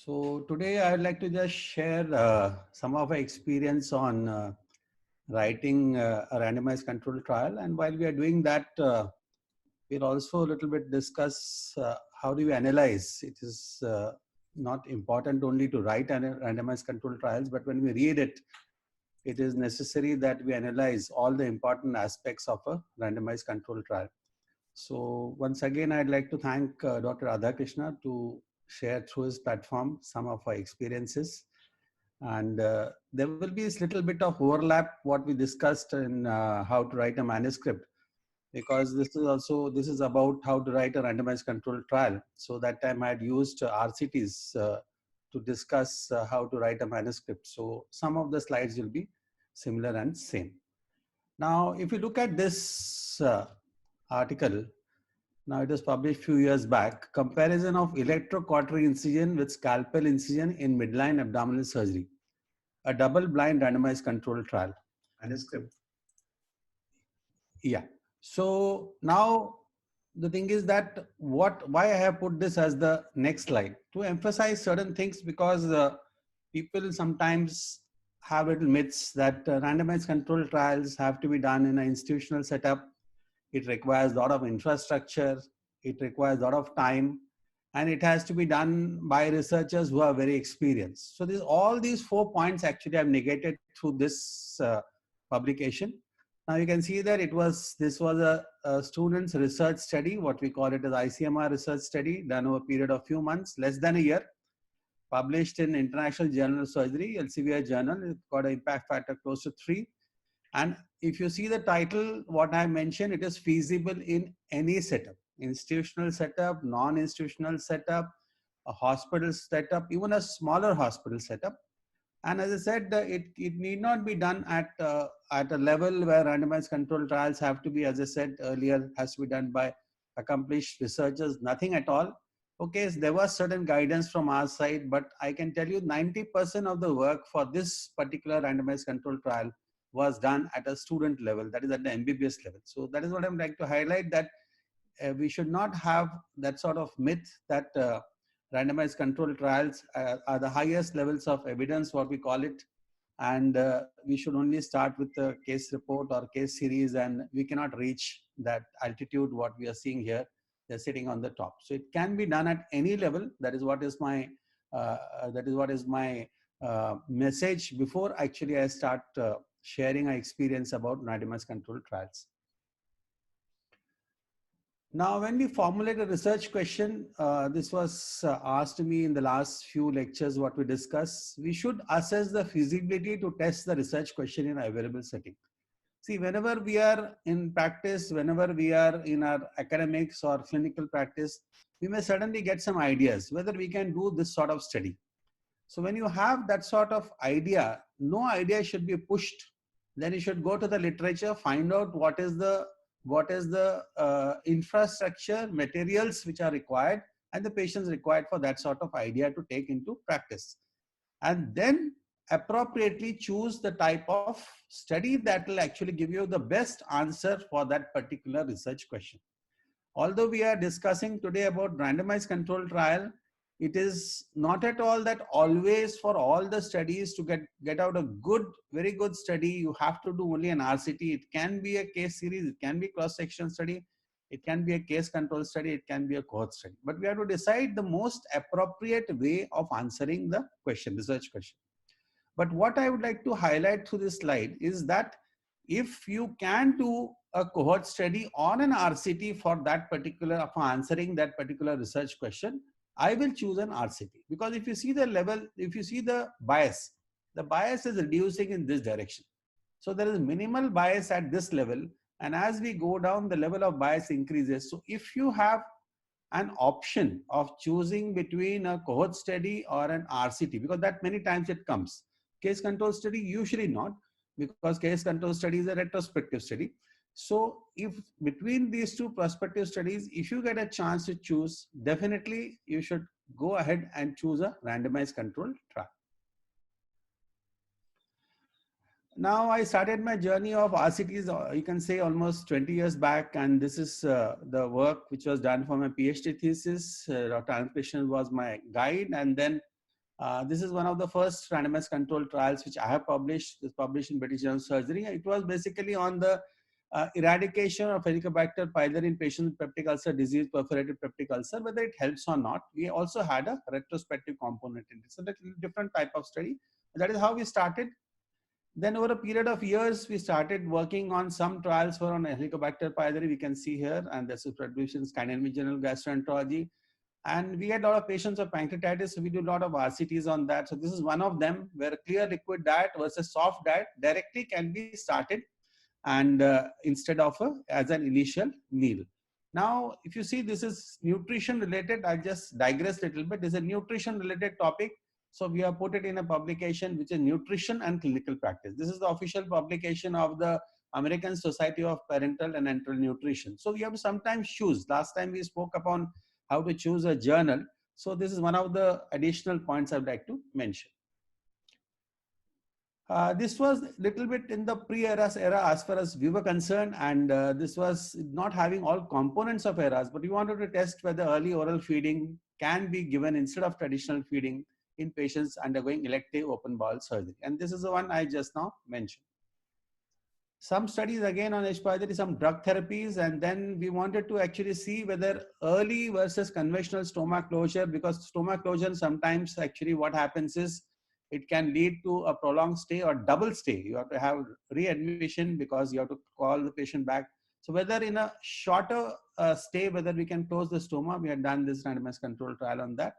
So today I would like to just share some of our experience on writing a randomized control trial. And while we are doing that, we'll also a little bit discuss how do we analyze. It is not important only to write randomized control trials, but when we read it, it is necessary that we analyze all the important aspects of a randomized control trial. So once again, I'd like to thank Dr. Radhakrishna to share through his platform some of our experiences. And there will be a little bit of overlap what we discussed in how to write a manuscript, because this is about how to write a randomized controlled trial. So that time I had used RCTs to discuss how to write a manuscript. So some of the slides will be similar and same. Now, if you look at this article, now it was published few years back, comparison of electrocautery incision with scalpel incision in midline abdominal surgery, a double-blind randomized controlled trial. Manuscript. Yeah. So now the thing is that why I have put this as the next slide to emphasize certain things, because people sometimes have little myths that randomized controlled trials have to be done in an institutional setup. It requires a lot of infrastructure. It requires a lot of time, and it has to be done by researchers who are very experienced. So all these 4 points actually I've negated through this publication. Now you can see that this was a student's research study, what we call it as ICMR research study, done over a period of few months, less than a year, published in International Journal of Surgery, Elsevier journal. It got an impact factor close to 3. And if you see the title, what I mentioned, it is feasible in any setup, institutional setup, non-institutional setup, a hospital setup, even a smaller hospital setup. And as I said, it need not be done at a level where randomized controlled trials have to be, as I said earlier, has to be done by accomplished researchers, nothing at all. Okay, so there was certain guidance from our side, but I can tell you 90% of the work for this particular randomized controlled trial was done at a student level, that is at the MBBS level. So that is what I'm like to highlight, that we should not have that sort of myth that randomized controlled trials are the highest levels of evidence, what we call it, and we should only start with the case report or case series, and we cannot reach that altitude what we are seeing here. They're sitting on the top. So it can be done at any level. That is what is my message before actually I start sharing our experience about randomized controlled trials. Now, when we formulate a research question, this was asked to me in the last few lectures, what we discussed, we should assess the feasibility to test the research question in an available setting. See, whenever we are in practice, whenever we are in our academics or clinical practice, we may suddenly get some ideas whether we can do this sort of study. So when you have that sort of idea, no idea should be pushed. Then you should go to the literature, find out what is the infrastructure, materials which are required, and the patients required for that sort of idea to take into practice. And then appropriately choose the type of study that will actually give you the best answer for that particular research question. Although we are discussing today about randomized controlled trial, it is not at all that always for all the studies to get out a very good study, you have to do only an RCT. It can be a case series, it can be cross-section study, it can be a case control study, it can be a cohort study. But we have to decide the most appropriate way of answering the question, research question. But what I would like to highlight through this slide is that if you can do a cohort study on an RCT for answering that particular research question, I will choose an RCT, because if you see the level, if you see the bias is reducing in this direction. So there is minimal bias at this level, and as we go down, the level of bias increases. So if you have an option of choosing between a cohort study or an RCT, because that many times it comes. Case control study, usually not, because case control study is a retrospective study. So if between these two prospective studies, if you get a chance to choose, definitely you should go ahead and choose a randomized controlled trial. Now I started my journey of RCTs, you can say almost 20 years back, and this is the work which was done for my PhD thesis. Dr. Anand Krishnan was my guide, and then This is one of the first randomized controlled trials which I have published. This published in British Journal of Surgery. It was basically on the eradication of Helicobacter pylori in patients with peptic ulcer disease, perforated peptic ulcer, whether it helps or not. We also had a retrospective component in it. So that's a different type of study. That is how we started. Then over a period of years, we started working on some trials for on Helicobacter pylori. We can see here, and this is produced in Scandinavian Journal of Gastroenterology. And we had a lot of patients with pancreatitis, so we do a lot of RCTs on that. So this is one of them where clear liquid diet versus soft diet directly can be started, and instead of as an initial meal. Now, if you see, this is nutrition related. I just digress a little bit. This is a nutrition related topic. So we have put it in a publication which is Nutrition and Clinical Practice. This is the official publication of the American Society of Parental and Enteral Nutrition. So we have to sometimes choose. Last time we spoke upon how to choose a journal. So this is one of the additional points I would like to mention. This was a little bit in the pre-ERAS era as far as we were concerned, and this was not having all components of ERAS, but we wanted to test whether early oral feeding can be given instead of traditional feeding in patients undergoing elective open bowel surgery. And this is the one I just now mentioned. Some studies again on H. pylori, some drug therapies, and then we wanted to actually see whether early versus conventional stomach closure, because stomach closure sometimes actually what happens is it can lead to a prolonged stay or double stay. You have to have readmission because you have to call the patient back. So whether in a shorter stay, whether we can close the stoma, we had done this randomized control trial on that.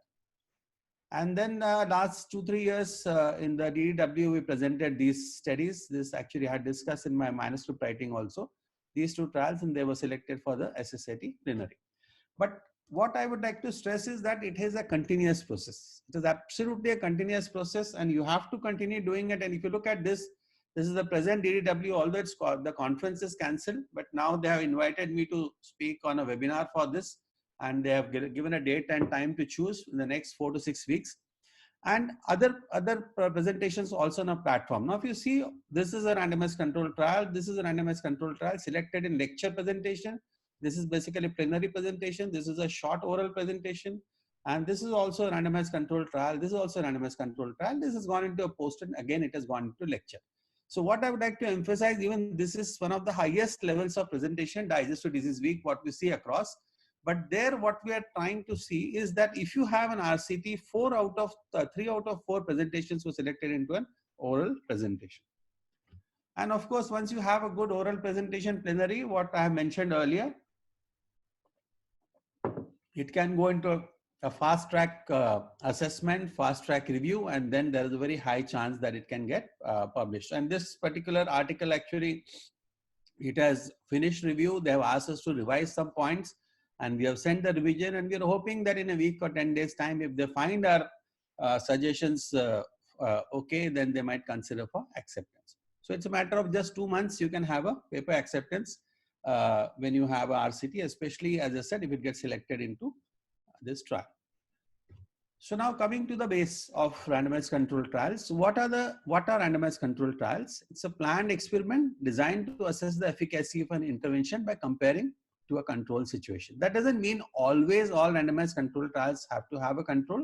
And then last 2-3 years in the DDW, we presented these studies. This actually I had discussed in my manuscript writing also, these 2 trials, and they were selected for the SSAT plenary. But what I would like to stress is that it is a continuous process. It is absolutely a continuous process, and you have to continue doing it. And if you look at this, this is the present DDW, although it's called, the conference is cancelled, but now they have invited me to speak on a webinar for this. And they have given a date and time to choose in the next 4 to 6 weeks, and other presentations also on a platform. Now, if you see, this is a randomized control trial. This is a randomized control trial selected in lecture presentation. This is basically plenary presentation. This is a short oral presentation, and this is also a randomized control trial. This is also a randomized control trial. This has gone into a poster, and again it has gone into lecture. So what I would like to emphasize, even this is one of the highest levels of presentation, Digestive Disease Week, what we see across. But there, what we are trying to see is that if you have an RCT, 3 out of 4 presentations were selected into an oral presentation. And of course, once you have a good oral presentation plenary, what I have mentioned earlier, it can go into a fast track assessment, fast track review, and then there is a very high chance that it can get published. And this particular article, actually, it has finished review. They have asked us to revise some points, and we have sent the revision, and we are hoping that in a week or 10 days time, if they find our suggestions okay, then they might consider for acceptance. So it's a matter of just 2 months, you can have a paper acceptance when you have a RCT, especially, as I said, if it gets selected into this trial. So now coming to the base of randomized control trials. What are randomized control trials? It's a planned experiment designed to assess the efficacy of an intervention by comparing to a control situation. That doesn't mean always all randomized control trials have to have a control.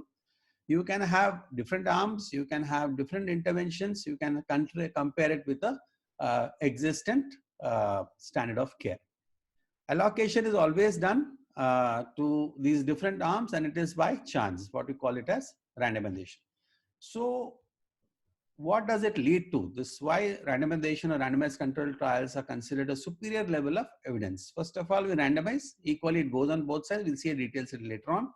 You can have different arms, you can have different interventions, you can compare it with a existent standard of care. Allocation is always done to these different arms, and it is by chance, what we call it as randomization. So what does it lead to? This is why randomization or randomized control trials are considered a superior level of evidence. First of all, we randomize equally, it goes on both sides. We'll see details later on.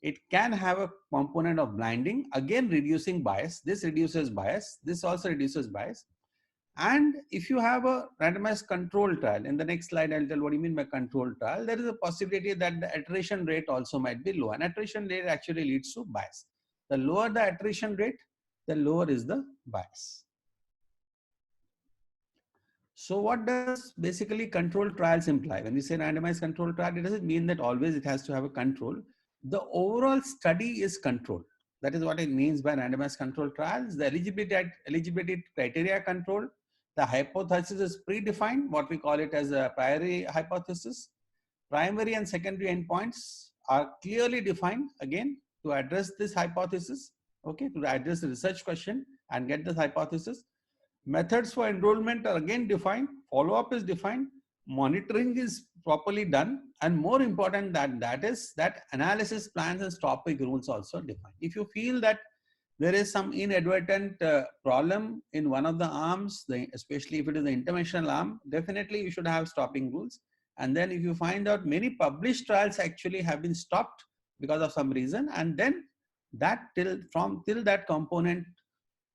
It can have a component of blinding, again reducing bias. This reduces bias. This also reduces bias. And if you have a randomized control trial, in the next slide I'll tell what do you mean by control trial. There is a possibility that the attrition rate also might be low. And attrition rate actually leads to bias. The lower the attrition rate, the lower is the bias. So what does basically control trials imply? When we say randomized control trial, it doesn't mean that always it has to have a control. The overall study is controlled. That is what it means by randomized control trials. The eligibility criteria controlled. The hypothesis is predefined, what we call it as a priori hypothesis. Primary and secondary endpoints are clearly defined, again, to address this hypothesis. okay, to address the research question and get this hypothesis. Methods for enrollment are again defined, follow-up is defined, monitoring is properly done, and more important than that is that analysis plans and stopping rules also defined. If you feel that there is some inadvertent problem in one of the arms, especially if it is the interventional arm, definitely you should have stopping rules. And then if you find out many published trials actually have been stopped because of some reason, and then that till that component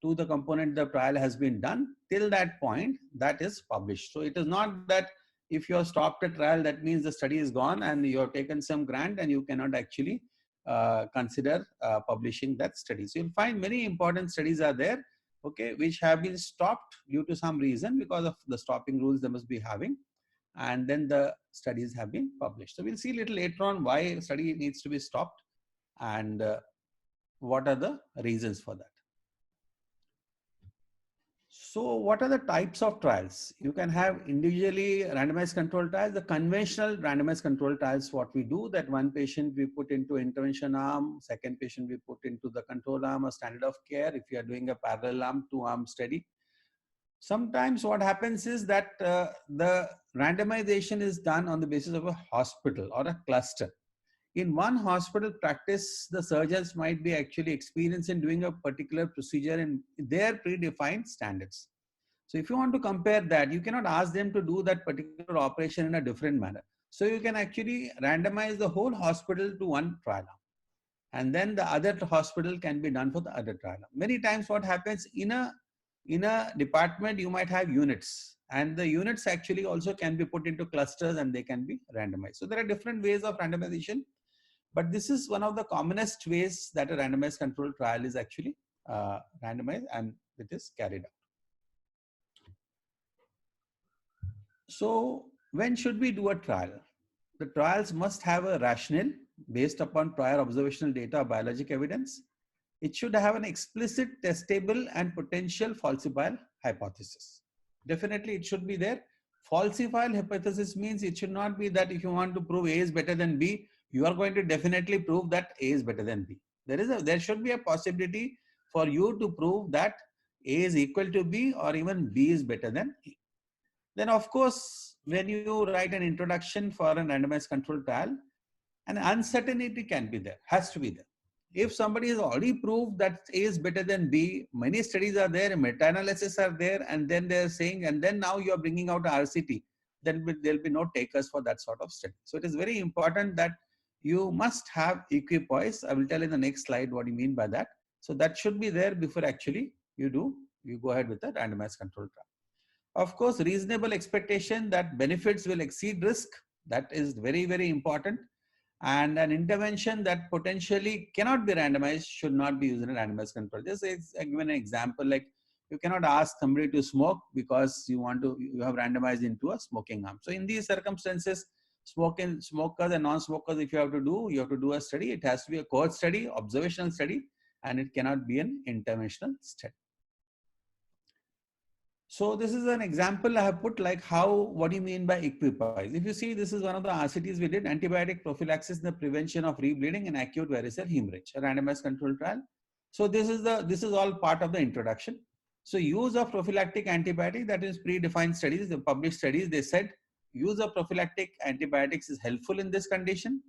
to the component the trial has been done, till that point that is published. So it is not that if you have stopped a trial that means the study is gone and you have taken some grant and you cannot actually consider publishing that study. So you'll find many important studies are there, okay, which have been stopped due to some reason because of the stopping rules they must be having, and then the studies have been published. So we'll see a little later on why a study needs to be stopped and what are the reasons for that. So what are the types of trials? You can have individually randomized control trials. The conventional randomized control trials, what we do, that one patient we put into intervention arm, second patient we put into the control arm or standard of care. If you are doing a parallel arm, 2-arm study. Sometimes what happens is that the randomization is done on the basis of a hospital or a cluster. In one hospital practice, the surgeons might be actually experienced in doing a particular procedure in their predefined standards. So if you want to compare that, you cannot ask them to do that particular operation in a different manner. So you can actually randomize the whole hospital to one trial, and then the other hospital can be done for the other trial. Many times what happens in a department, you might have units, and the units actually also can be put into clusters and they can be randomized. So there are different ways of randomization, but this is one of the commonest ways that a randomized control trial is actually randomized and it is carried out. So when should we do a trial? The trials must have a rationale based upon prior observational data or biologic evidence. It should have an explicit, testable, and potential falsifiable hypothesis. Definitely it should be there. Falsifiable hypothesis means it should not be that if you want to prove A is better than B, you are going to definitely prove that A is better than B. There should be a possibility for you to prove that A is equal to B or even B is better than A. Then of course, when you write an introduction for a randomized control trial, an uncertainty can be there, has to be there. If somebody has already proved that A is better than B, many studies are there, meta-analysis are there, and then they're saying, and then now you are bringing out RCT, then there'll be no takers for that sort of study. So it is very important that you must have equipoise. I will tell in the next slide what you mean by that. So that should be there before actually you go ahead with a randomized control trial. Of course, reasonable expectation that benefits will exceed risk. That is very, very important. And an intervention that potentially cannot be randomized should not be used in a randomized control. Just given an example, like you cannot ask somebody to smoke because you have randomized into a smoking arm. So in these circumstances, smokers and non-smokers, if you have to do a study, it has to be a cohort study, observational study, and it cannot be an interventional study. So this is an example I have put, like what do you mean by equipoise? If you see, this is one of the RCTs we did, antibiotic prophylaxis in the prevention of rebleeding and acute varicose hemorrhage, a randomized control trial. So this is all part of the introduction. So use of prophylactic antibiotic, that is predefined studies, the published studies, they said use of prophylactic antibiotics is helpful in this condition.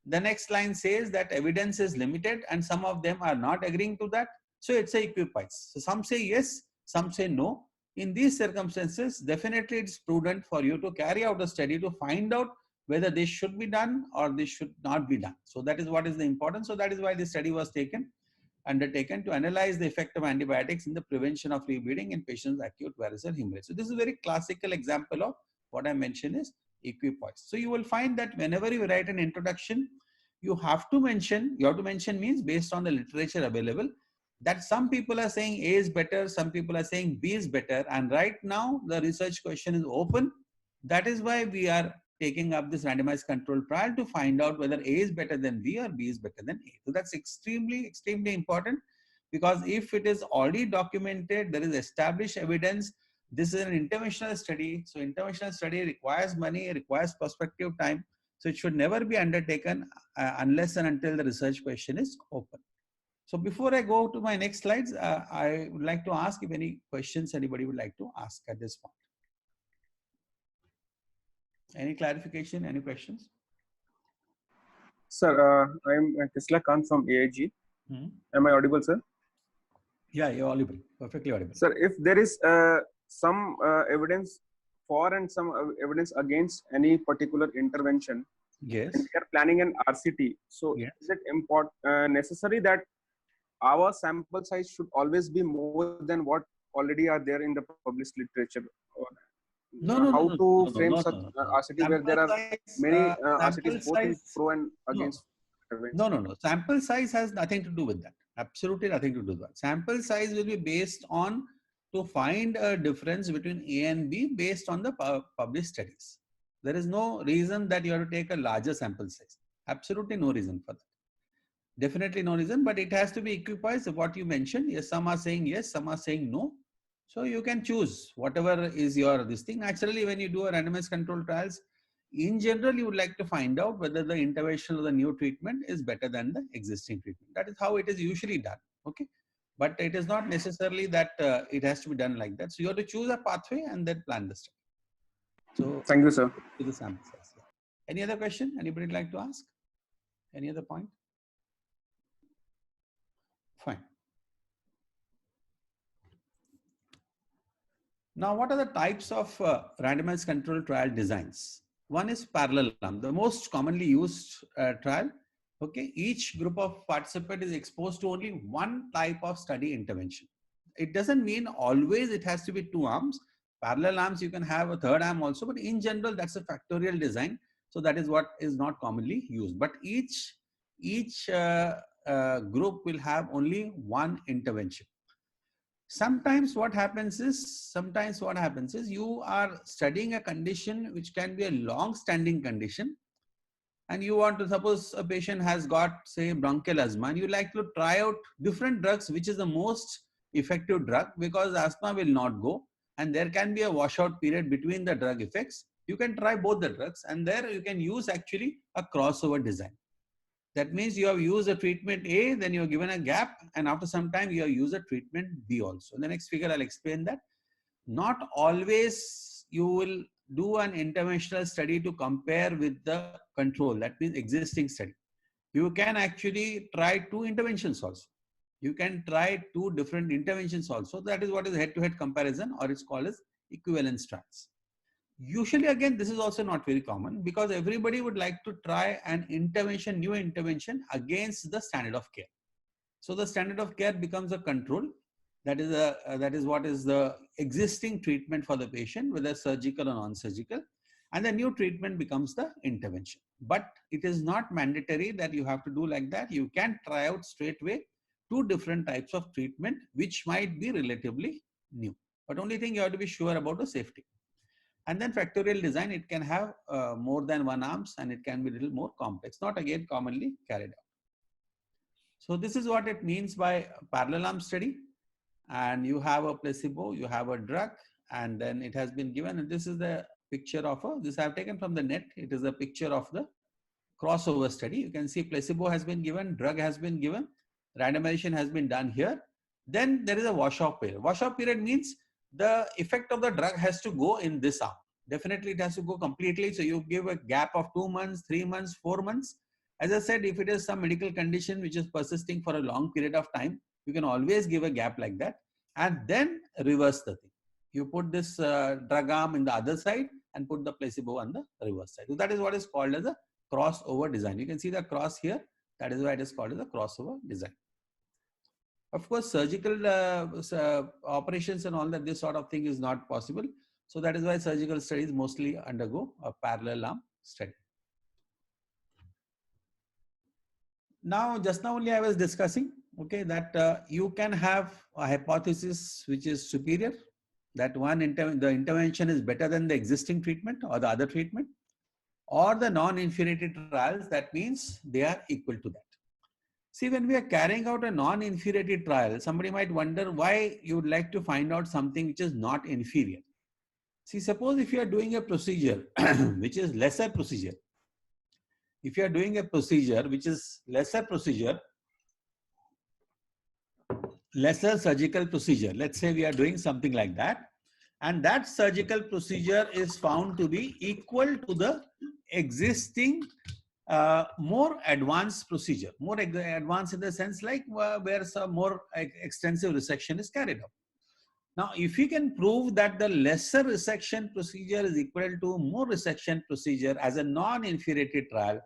The next line says that evidence is limited and some of them are not agreeing to that. So it's a equipoise. So some say yes, some say no. In these circumstances, definitely it's prudent for you to carry out a study to find out whether this should be done or this should not be done. So that is what is the importance. So that is why this study was undertaken to analyze the effect of antibiotics in the prevention of rebleeding in patients with acute varicose hemorrhage. So this is a very classical example of what I mentioned is equipoise. So you will find that whenever you write an introduction, you have to mention means based on the literature available, that some people are saying A is better, some people are saying B is better. And right now the research question is open. That is why we are taking up this randomized control trial to find out whether A is better than B or B is better than A. So that's extremely, extremely important, because if it is already documented, there is established evidence, this is an interventional study. So interventional study requires money, requires prospective time. So it should never be undertaken unless and until the research question is open. So before I go to my next slides, I would like to ask if any questions anybody would like to ask at this point. Any clarification, any questions? Sir, I'm Kisla Khan from AIG. Am I audible, sir? Yeah, you're audible, perfectly audible. Sir, if there is some evidence for and some evidence against any particular intervention, Yes. we are planning an RCT. So Yes. is it necessary that our sample size should always be more than what already are there in the published literature? Or how to frame such RCT where there are many RCTs both in pro and against intervention? No. Sample size has nothing to do with that. Absolutely nothing to do with that. Sample size will be based on to find a difference between A and B based on the published studies. There is no reason that you have to take a larger sample size. Absolutely no reason for that. Definitely no reason, but it has to be equipoised. What you mentioned, yes, some are saying yes, some are saying no. So you can choose whatever is your this thing. Naturally, when you do a randomized control trials, in general, you would like to find out whether the intervention or the new treatment is better than the existing treatment. That is how it is usually done. Okay, but it is not necessarily that it has to be done like that. So you have to choose a pathway and then plan the study. So thank you, sir. To the sample size. Any other question? Anybody like to ask? Any other point? Fine. Now, what are the types of randomized control trial designs? One is parallel arm, the most commonly used trial. Okay, each group of participants is exposed to only one type of study intervention. It doesn't mean always it has to be two arms. Parallel arms, you can have a third arm also, but in general, that's a factorial design. So that is what is not commonly used. But each group will have only one intervention. Sometimes what happens is you are studying a condition which can be a long-standing condition, and you want to, suppose a patient has got, say, bronchial asthma, and you like to try out different drugs, which is the most effective drug, because asthma will not go, and there can be a washout period between the drug effects. You can try both the drugs, and there you can use actually a crossover design. That means you have used a treatment A, then you are given a gap, and after some time you have used a treatment B also. In the next figure, I'll explain that. Not always you will do an interventional study to compare with the control, that means existing study. You can actually try two interventions also. You can try two different interventions also. That is what is head-to-head comparison, or it's called as equivalence trials. Usually, again, this is also not very common, because everybody would like to try an intervention, new intervention against the standard of care. So the standard of care becomes a control. That is what is the existing treatment for the patient, whether surgical or non-surgical, and the new treatment becomes the intervention. But it is not mandatory that you have to do like that. You can try out straight away two different types of treatment, which might be relatively new. But only thing you have to be sure about the safety. And then factorial design, it can have more than one arms, and it can be a little more complex, not again commonly carried out. So this is what it means by parallel arm study. And you have a placebo, you have a drug, and then it has been given. And this is the picture of this I have taken from the net. It is a picture of the crossover study. You can see placebo has been given, drug has been given, randomization has been done here. Then there is a washout period. Washout period means the effect of the drug has to go in this arm. Definitely it has to go completely. So you give a gap of 2 months, 3 months, 4 months. As I said, if it is some medical condition which is persisting for a long period of time, you can always give a gap like that, and then reverse the thing. You put this drug arm in the other side and put the placebo on the reverse side. So that is what is called as a crossover design. You can see the cross here. That is why it is called as a crossover design. Of course, surgical operations and all that, this sort of thing is not possible. So that is why surgical studies mostly undergo a parallel arm study. Now, just now only I was discussing, okay, that you can have a hypothesis which is superior, that the intervention is better than the existing treatment or the other treatment, or the non-inferiority trials, that means they are equal to that. See, when we are carrying out a non-inferiority trial, somebody might wonder why you would like to find out something which is not inferior. See, suppose if you are doing a procedure which is lesser procedure, if you are doing a procedure which is lesser procedure, lesser surgical procedure. Let's say we are doing something like that, and that surgical procedure is found to be equal to the existing more advanced procedure, more advanced in the sense like where some more extensive resection is carried out. Now, if we can prove that the lesser resection procedure is equal to more resection procedure as a non-inferiority trial,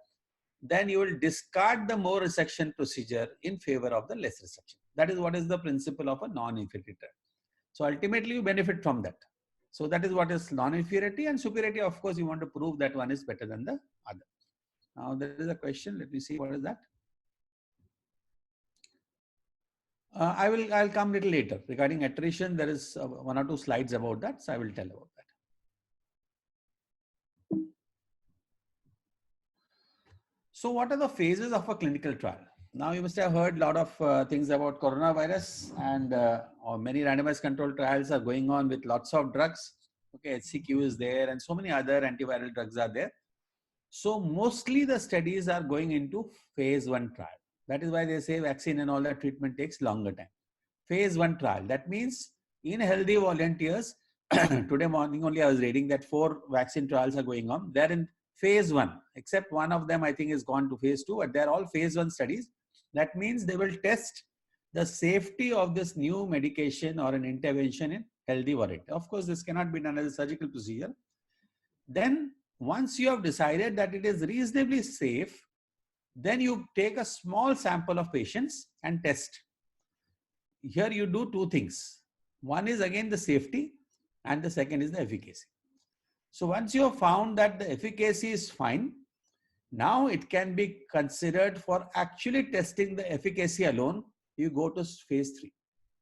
then you will discard the more resection procedure in favor of the less resection. That is what is the principle of a non-inferiority trial. So ultimately you benefit from that. So that is what is non-inferiority, and superiority, of course, you want to prove that one is better than the other. Now there is a question. Let me see what is that. I'll come little later regarding attrition. There is 1 or 2 slides about that, so I will tell about that. So what are the phases of a clinical trial? Now you must have heard a lot of things about coronavirus, and many randomized controlled trials are going on with lots of drugs. Okay, HCQ is there, and so many other antiviral drugs are there. So mostly the studies are going into phase 1 trial. That is why they say vaccine and all that treatment takes longer time. Phase 1 trial. That means in healthy volunteers, today morning only I was reading that 4 vaccine trials are going on. They're in phase 1, except one of them I think is gone to phase 2, but they're all phase 1 studies. That means they will test the safety of this new medication or an intervention in healthy volunteers. Of course, this cannot be done as a surgical procedure. Then once you have decided that it is reasonably safe, then you take a small sample of patients and test. Here you do 2 things. One is again the safety, and the second is the efficacy. So once you have found that the efficacy is fine, now it can be considered for actually testing the efficacy alone. You go to phase 3.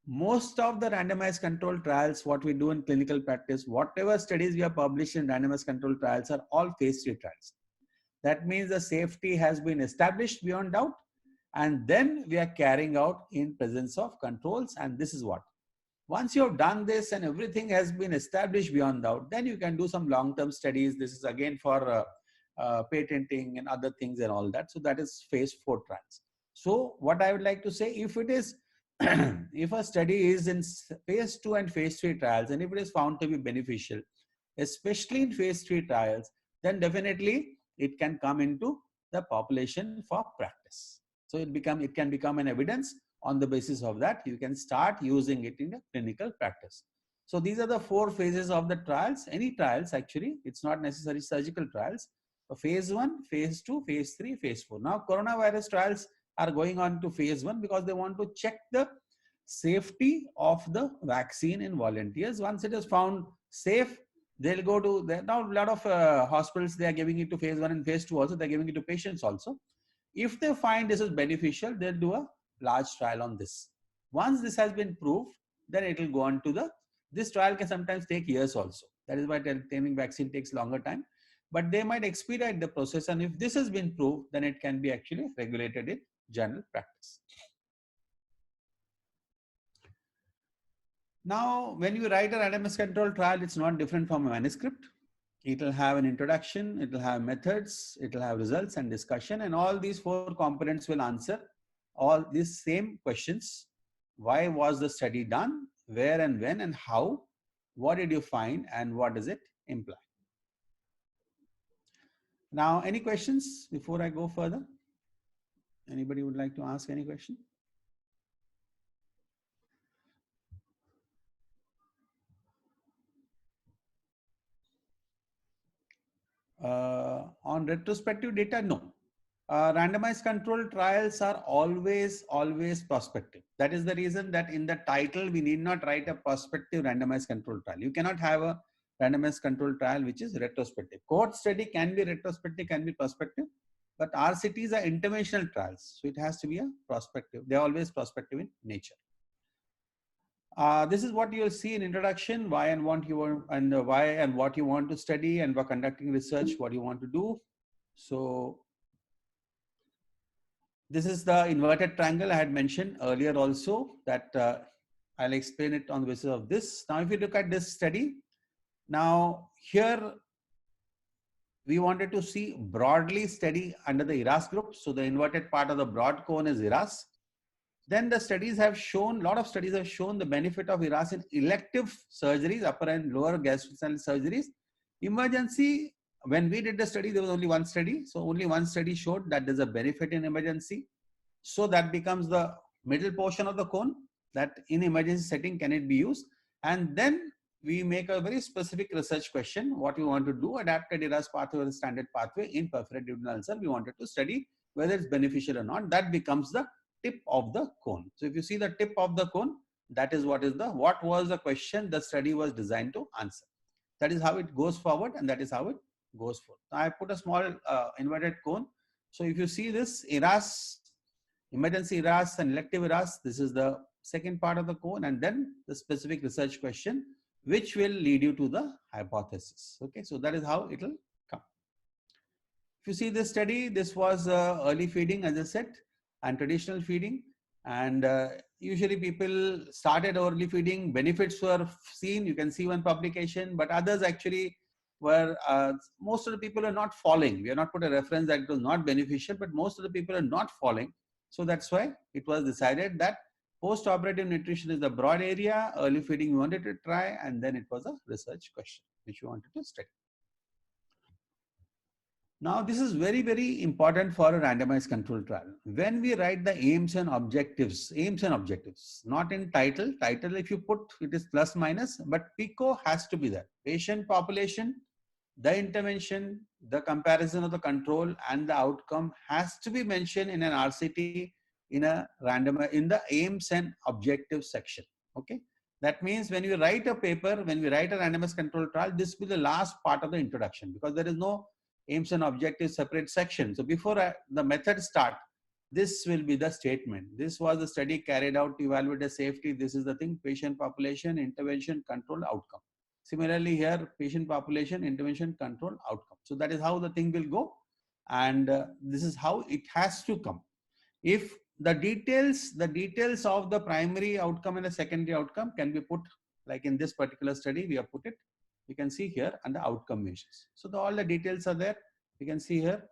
Most of the randomized controlled trials, what we do in clinical practice, whatever studies we have published in randomized controlled trials are all phase 3 trials. That means the safety has been established beyond doubt, and then we are carrying out in presence of controls. And this is what, once you have done this and everything has been established beyond doubt, then you can do some long-term studies. This is again for patenting and other things and all that. So that is phase 4 trials. So what I would like to say, if it is if a study is in phase 2 and phase 3 trials, and if it is found to be beneficial, especially in phase 3 trials, then definitely it can come into the population for practice. So it can become an evidence. On the basis of that, you can start using it in a clinical practice. So these are the 4 phases of the trials. Any trials actually, it's not necessarily surgical trials. So phase 1, phase 2, phase 3, phase 4. Now coronavirus trials are going on to phase 1 because they want to check the safety of the vaccine in volunteers. Once it is found safe, they'll go to, now a lot of hospitals, they are giving it to phase 1 and phase 2 also, they're giving it to patients also. If they find this is beneficial, they'll do a large trial on this. Once this has been proved, then it will go on to this trial can sometimes take years also. That is why obtaining vaccine takes longer time, but they might expedite the process. And if this has been proved, then it can be actually regulated in general practice. Now, when you write a randomized control trial, it's not different from a manuscript. It will have an introduction, it will have methods, it will have results and discussion, and all these 4 components will answer all these same questions. Why was the study done? Where and when and how? What did you find and what does it imply? Now, any questions before I go further? Anybody would like to ask any question? On retrospective data, no. Randomized controlled trials are always prospective. That is the reason that in the title, we need not write a prospective randomized controlled trial. You cannot have a randomized controlled trial which is retrospective. Cohort study can be retrospective, can be prospective, but RCTs are interventional trials. So it has to be a prospective. They're always prospective in nature. This is what you'll see in introduction, why and what you want, and why and what you want to study, and for conducting research, what you want to do. So this is the inverted triangle I had mentioned earlier also, that I'll explain it on the basis of this. Now, if you look at this study, now here we wanted to see broadly study under the ERAS group. So the inverted part of the broad cone is ERAS. Then the studies have shown, a lot of studies have shown the benefit of ERAS in elective surgeries, upper and lower gastrointestinal surgeries. Emergency, when we did the study, there was only one study. So only one study showed that there's a benefit in emergency. So that becomes the middle portion of the cone, that in emergency setting, can it be used? And then we make a very specific research question, what we want to do, adapted ERAS pathway or the standard pathway in perforated duodenal ulcer. We wanted to study whether it's beneficial or not. That becomes the tip of the cone. So if you see the tip of the cone, that is what was the question the study was designed to answer. That is how it goes forward, and that is how it goes forward. I put a small inverted cone. So if you see this ERAS, emergency ERAS and elective ERAS, this is the second part of the cone, and then the specific research question, which will lead you to the hypothesis. Okay, so that is how it will come. If you see this study, this was early feeding, as I said, and traditional feeding. And usually people started early feeding, benefits were seen. You can see one publication, but others actually were, most of the people are not following. We have not put a reference that it was not beneficial, but most of the people are not following. So that's why it was decided that post-operative nutrition is the broad area, early feeding we wanted to try, and then it was a research question which we wanted to study. Now, this is very, very important for a randomized control trial. When we write the aims and objectives, not in title. Title, if you put, it is plus minus, but PICO has to be there. Patient population, the intervention, the comparison of the control, and the outcome has to be mentioned in an RCT in a in the aims and objectives section. Okay. That means when you write a paper, when we write a randomized control trial, this will be the last part of the introduction, because there is no aims and objectives separate section. So before the method start, this will be the statement. This was the study carried out to evaluate the safety. This is the thing: patient population, intervention, control, outcome. Similarly here, patient population, intervention, control, outcome. So that is how the thing will go. And this is how it has to come. If the details of the primary outcome and the secondary outcome can be put, like in this particular study, we have put it. You can see here under outcome measures. So all the details are there. You can see here,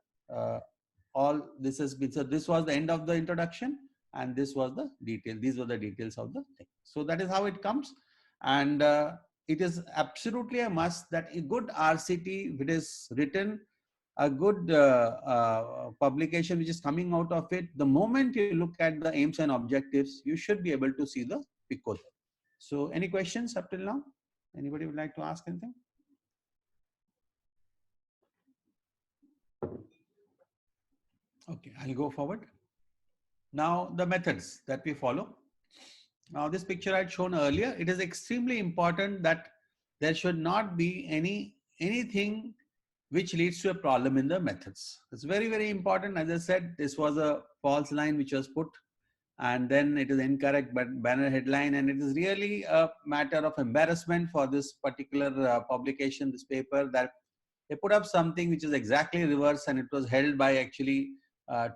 all this has been, so this was the end of the introduction, and this was the detail. These were the details of the thing. So that is how it comes. And it is absolutely a must that a good RCT, if it is written, a good publication which is coming out of it, the moment you look at the aims and objectives, you should be able to see the PICO. So any questions up till now? Anybody would like to ask anything? Okay, I'll go forward. Now the methods that we follow. Now this picture I had shown earlier, it is extremely important that there should not be anything which leads to a problem in the methods. It's very, very important. As I said, this was a false line which was put, and then it is incorrect but banner headline, and it is really a matter of embarrassment for this particular publication, this paper, that they put up something which is exactly reverse, and it was held by actually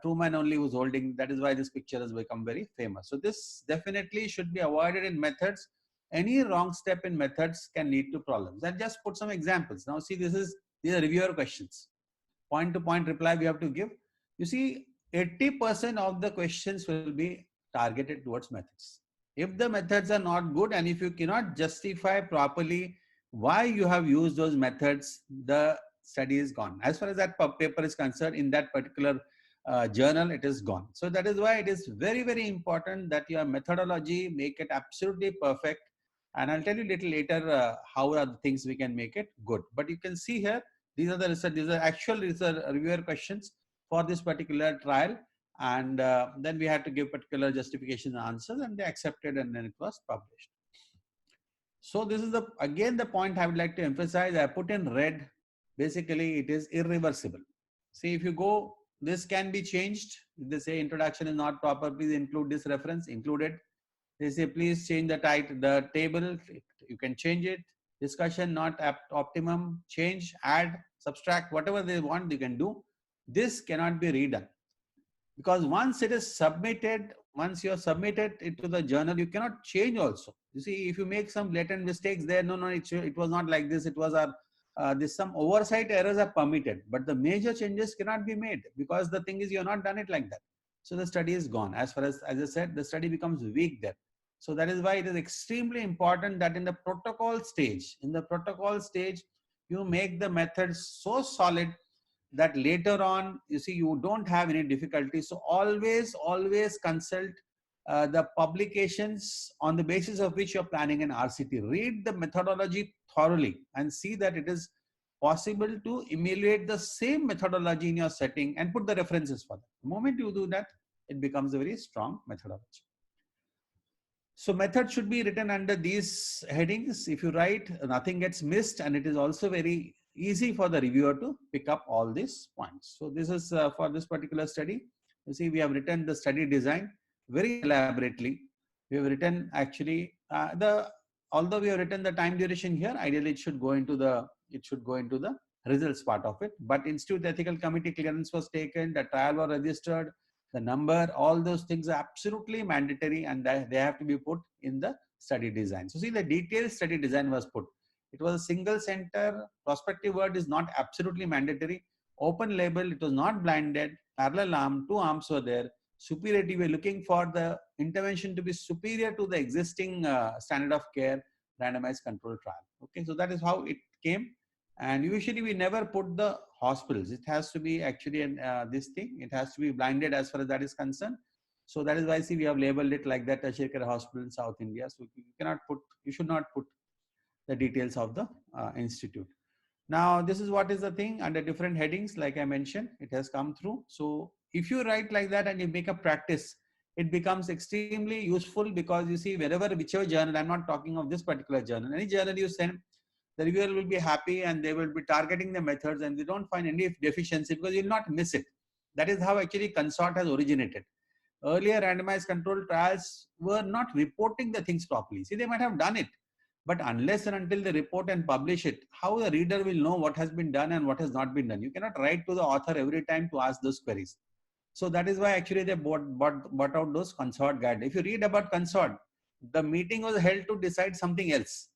Truman only who's holding. That is why this picture has become very famous. So this definitely should be avoided in methods. Any wrong step in methods can lead to problems. I'll just put some examples. Now see, these are reviewer questions. Point to point reply we have to give. You see, 80% of the questions will be targeted towards methods. If the methods are not good, and if you cannot justify properly why you have used those methods, the study is gone. As far as that paper is concerned, in that particular journal, it is gone. So that is why it is very, very important that your methodology, make it absolutely perfect. And I'll tell you a little later how are the things we can make it good. But you can see here, these are the research, these are actual research reviewer questions for this particular trial. And then we had to give particular justification and answers, and they accepted, and then it was published. So this is again the point I would like to emphasize. I put in red. Basically, it is irreversible. See, if you go, this can be changed. If they say introduction is not proper, please include this reference, included. They say please change the table. You can change it. Discussion not optimum. Change, add, subtract, whatever they want, you can do. This cannot be redone, because once it is submitted, once you have submitted it to the journal, you cannot change also. You see, if you make some blatant mistakes there, no, it was not like this. It was some oversight errors are permitted, but the major changes cannot be made, because the thing is, you have not done it like that. So the study is gone. As I said, the study becomes weak there. So that is why it is extremely important that in the protocol stage, you make the methods so solid that later on, you see, you don't have any difficulty. So always consult the publications on the basis of which you're planning an RCT. Read the methodology thoroughly and see that it is possible to emulate the same methodology in your setting and put the references for that. The moment you do that, it becomes a very strong methodology. So method should be written under these headings. If you write, nothing gets missed, and it is also very easy for the reviewer to pick up all these points. So this is for this particular study. You see, we have written the study design very elaborately. We have written actually although we have written the time duration here, ideally it should go into the results part of it. But Institute Ethical Committee clearance was taken, the trial was registered, the number, all those things are absolutely mandatory, and they have to be put in the study design. So see, the detailed study design was put. It was a single center. Prospective word is not absolutely mandatory. Open label, it was not blinded. Parallel arm, 2 arms were there. Superiority, we're looking for the intervention to be superior to the existing standard of care randomized control trial. Okay, so that is how it came. And usually we never put the hospitals. It has to be actually this thing. It has to be blinded as far as that is concerned. So that is why, see, we have labeled it like that, Tertiary Care Hospital in South India. So you should not put the details of the institute. Now, this is what is the thing under different headings. Like I mentioned, it has come through. So if you write like that and you make a practice, it becomes extremely useful, because you see, whichever journal, I'm not talking of this particular journal, any journal you send, the reviewer will be happy and they will be targeting the methods, and they don't find any deficiency because you'll not miss it. That is how actually Consort has originated. Earlier randomized controlled trials were not reporting the things properly. See, they might have done it, but unless and until they report and publish it, how the reader will know what has been done and what has not been done? You cannot write to the author every time to ask those queries. So that is why actually they bought out those Consort guide. If you read about Consort, the meeting was held to decide something else.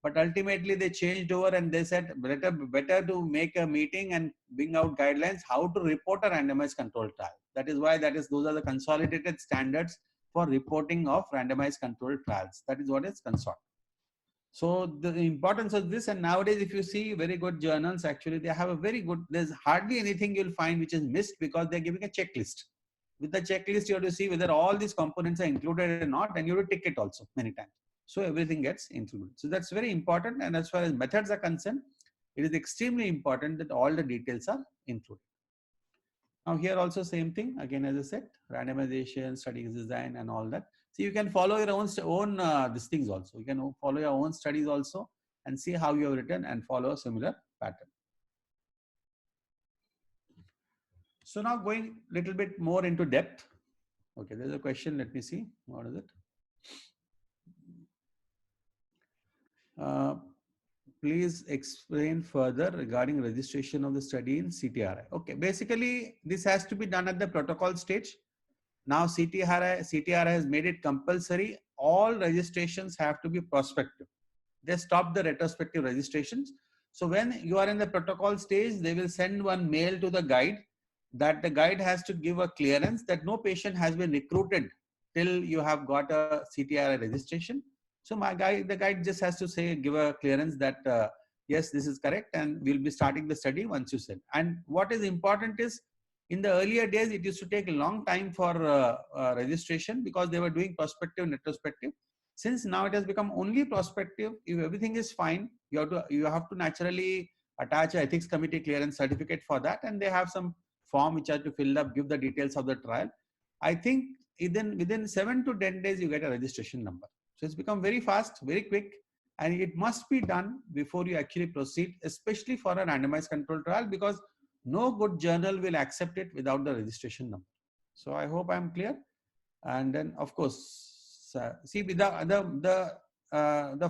But ultimately they changed over and they said better to make a meeting and bring out guidelines how to report a randomized controlled trial. That is why those are the consolidated standards for reporting of randomized controlled trials. That is what is Consort. So the importance of this, and nowadays if you see very good journals, actually they have a very good, there's hardly anything you'll find which is missed, because they're giving a checklist. With the checklist you have to see whether all these components are included or not, and you have to tick it also many times. So everything gets included. So that's very important. And as far as methods are concerned, it is extremely important that all the details are included. Now here also same thing, again, as I said, randomization, study design and all that. So you can follow your own these things also. You can follow your own studies also and see how you have written and follow a similar pattern. So now going a little bit more into depth. Okay, there's a question. Let me see. What is it? Please explain further regarding registration of the study in CTRI. Okay, basically this has to be done at the protocol stage. Now CTRI has made it compulsory. All registrations have to be prospective. They stopped the retrospective registrations. So when you are in the protocol stage, they will send one mail to the guide that the guide has to give a clearance that no patient has been recruited till you have got a CTRI registration. So the guide just has to say, give a clearance that yes, this is correct, and we'll be starting the study once you send. And what is important is, in the earlier days, it used to take a long time for registration, because they were doing prospective and retrospective. Since now it has become only prospective, if everything is fine, you have to naturally attach an ethics committee clearance certificate for that, and they have some form which are to fill up, give the details of the trial. I think within 7 to 10 days you get a registration number. So it's become very fast, very quick, and it must be done before you actually proceed, especially for a randomized control trial, because no good journal will accept it without the registration number. So I hope I'm clear. And then of course, see, the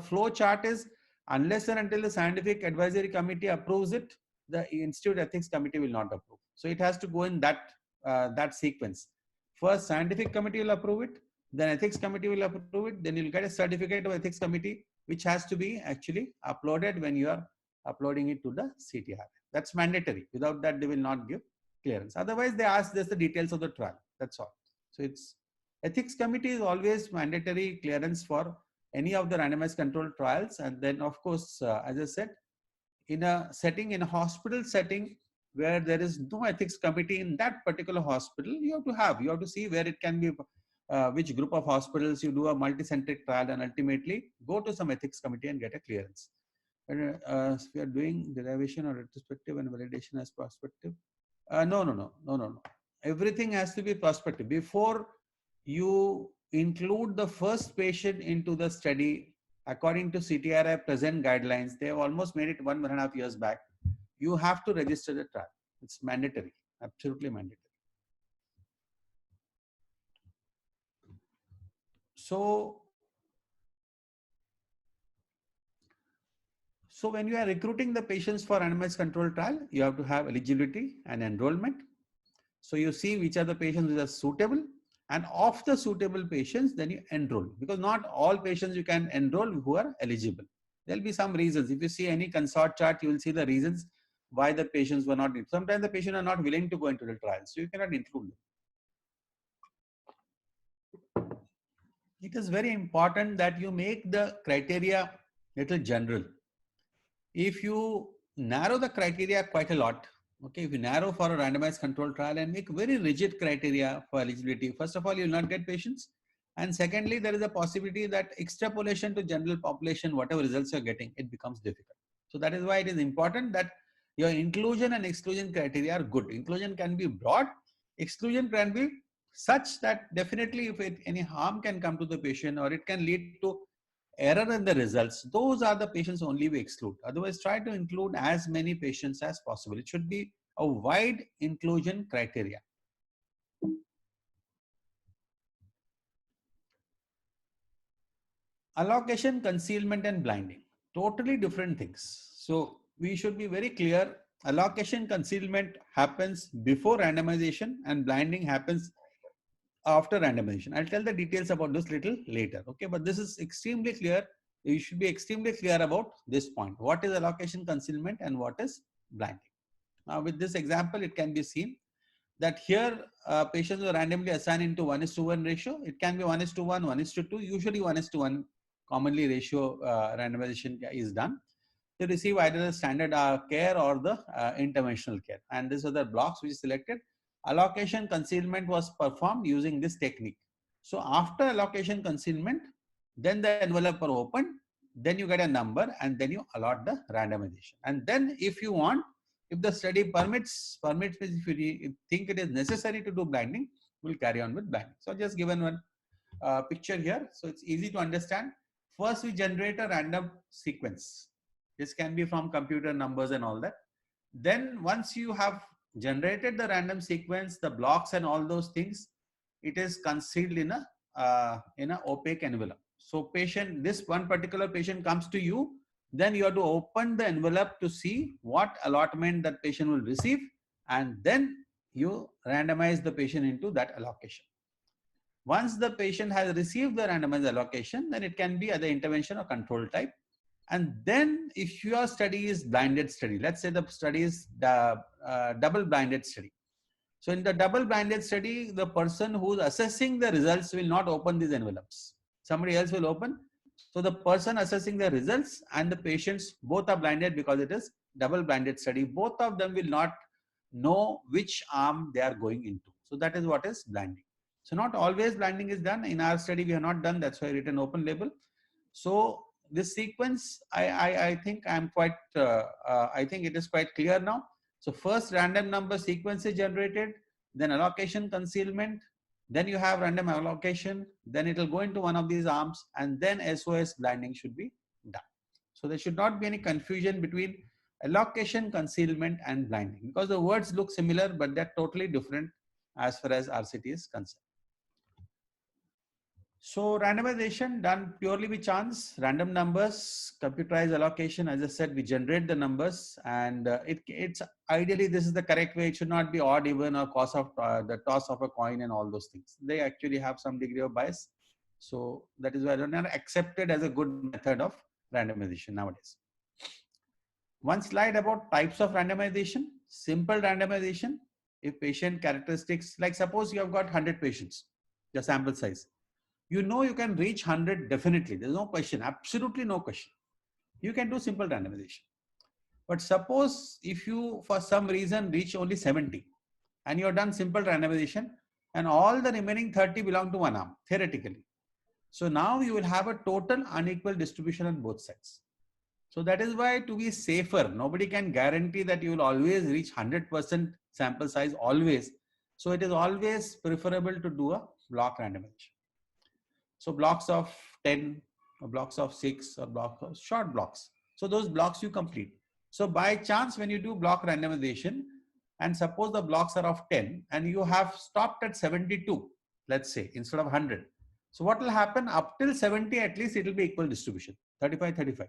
flow chart is, unless and until the scientific advisory committee approves it, the Institute Ethics Committee will not approve. So it has to go in that sequence. First, scientific committee will approve it, then ethics committee will approve it, then you'll get a certificate of ethics committee, which has to be actually uploaded when you are uploading it to the CTRI. That's mandatory. Without that, they will not give clearance. Otherwise, they ask just the details of the trial. That's all. So it's ethics committee is always mandatory clearance for any of the randomized controlled trials. And then of course, as I said, in a setting, in a hospital setting where there is no ethics committee in that particular hospital, you have to see where it can be, which group of hospitals you do a multicentric trial and ultimately go to some ethics committee and get a clearance. If we are doing derivation or retrospective and validation as prospective, no. Everything has to be prospective. Before you include the first patient into the study, according to CTRI present guidelines, they have almost made it 1.5 years back. You have to register the trial. It's mandatory, absolutely mandatory. So when you are recruiting the patients for randomized control trial, you have to have eligibility and enrollment. So you see which are the patients that are suitable, and of the suitable patients, then you enroll, because not all patients you can enroll who are eligible. There'll be some reasons. If you see any consort chart, you will see the reasons why the patients were not. Sometimes the patients are not willing to go into the trial, so you cannot include them. It is very important that you make the criteria little general. If you narrow the criteria quite a lot, okay, if you narrow for a randomized control trial and make very rigid criteria for eligibility, first of all, you will not get patients. And secondly, there is a possibility that extrapolation to general population, whatever results you're getting, it becomes difficult. So that is why it is important that your inclusion and exclusion criteria are good. Inclusion can be broad, exclusion can be such that definitely if any harm can come to the patient or it can lead to error in the results, those are the patients only we exclude. Otherwise, try to include as many patients as possible. It should be a wide inclusion criteria. Allocation, concealment, and blinding. Totally different things. So we should be very clear. Allocation, concealment happens before randomization and blinding happens after randomization. I'll tell the details about this little later. Okay, but this is extremely clear. You should be extremely clear about this point. What is allocation, concealment, and what is blinding? Now, with this example, it can be seen that here patients are randomly assigned into 1:1 ratio. It can be 1:1, 1:2. Usually 1:1 commonly ratio randomization is done to receive either the standard care or the interventional care. And these are the blocks which is selected. Allocation concealment was performed using this technique. So after allocation concealment, then the envelope are opened, then you get a number, and then you allot the randomization. And then if you want, if the study permits if you think it is necessary to do blinding, we'll carry on with blinding. So just given one picture here, so it's easy to understand. First, we generate a random sequence. This can be from computer numbers and all that. Then once you have generated the random sequence, the blocks and all those things, it is concealed in a opaque envelope. So this one particular patient comes to you, then you have to open the envelope to see what allotment that patient will receive, and then you randomize the patient into that allocation. Once the patient has received the randomized allocation, then it can be either intervention or control type. And then if your study is blinded study, let's say the study is the double blinded study. So in the double blinded study, the person who's assessing the results will not open these envelopes. Somebody else will open. So the person assessing the results and the patients both are blinded because it is double blinded study. Both of them will not know which arm they are going into. So that is what is blinding. So not always blinding is done. In our study, we have not done. That's why I written open label. So this sequence, I think I'm quite, I think it is quite clear now. So first random number sequence is generated, then allocation concealment, then you have random allocation, then it will go into one of these arms, and then SOS blinding should be done. So there should not be any confusion between allocation, concealment, and blinding, because the words look similar, but they're totally different as far as RCT is concerned. So randomization done purely with chance, random numbers, computerized allocation. As I said, we generate the numbers, and it's ideally this is the correct way. It should not be odd, even, or cause of the toss of a coin and all those things. They actually have some degree of bias. So that is why they're not accepted as a good method of randomization nowadays. One slide about types of randomization. Simple randomization. If patient characteristics, like suppose you have got 100 patients. the sample size, you know you can reach 100 definitely. There's no question, absolutely no question. You can do simple randomization. But suppose if you for some reason reach only 70 and you have done simple randomization and all the remaining 30 belong to one arm, theoretically. So now you will have a total unequal distribution on both sides. So that is why, to be safer, nobody can guarantee that you will always reach 100% sample size always. So it is always preferable to do a block randomization. So blocks of 10 or blocks of 6 or blocks of short blocks. So those blocks you complete. So by chance, when you do block randomization and suppose the blocks are of 10 and you have stopped at 72, let's say, instead of 100. So what will happen up till 70, at least it will be equal distribution, 35, 35.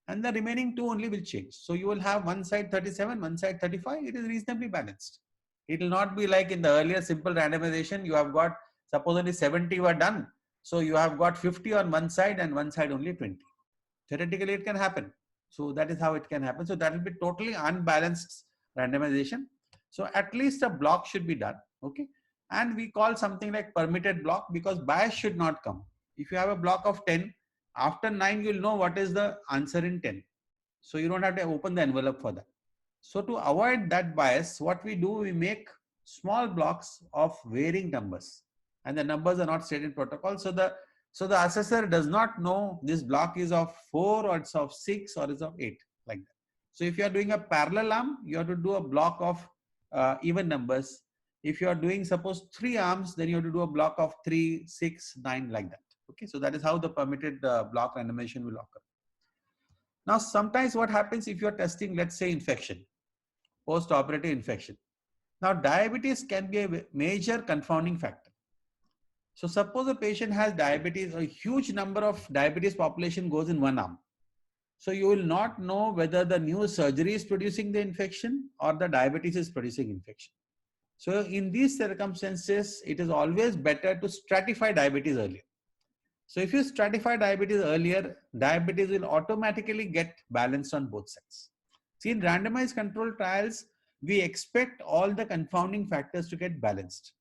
And the remaining two only will change. So you will have one side 37, one side 35. It is reasonably balanced. It will not be like in the earlier simple randomization, you have got, suppose only 70 were done. So you have got 50 on one side and one side only 20. Theoretically, it can happen. So that is how it can happen. So that will be totally unbalanced randomization. So at least a block should be done. Okay. And we call something like permitted block because bias should not come. If you have a block of 10, after 9, you'll know what is the answer in 10. So you don't have to open the envelope for that. So to avoid that bias, what we do, we make small blocks of varying numbers. And the numbers are not stated in protocol. So the assessor does not know this block is of 4 or it's of 6 or it's of 8, like that. So if you are doing a parallel arm, you have to do a block of even numbers. If you are doing suppose 3 arms, then you have to do a block of 3, 6, 9, like that. Okay, so that is how the permitted block randomization will occur. Now, sometimes what happens if you are testing, let's say, infection, post-operative infection. Now, diabetes can be a major confounding factor. So suppose a patient has diabetes, a huge number of diabetes population goes in one arm. So you will not know whether the new surgery is producing the infection or the diabetes is producing infection. So in these circumstances, it is always better to stratify diabetes earlier. So if you stratify diabetes earlier, diabetes will automatically get balanced on both sides. See, in randomized controlled trials, we expect all the confounding factors to get balanced.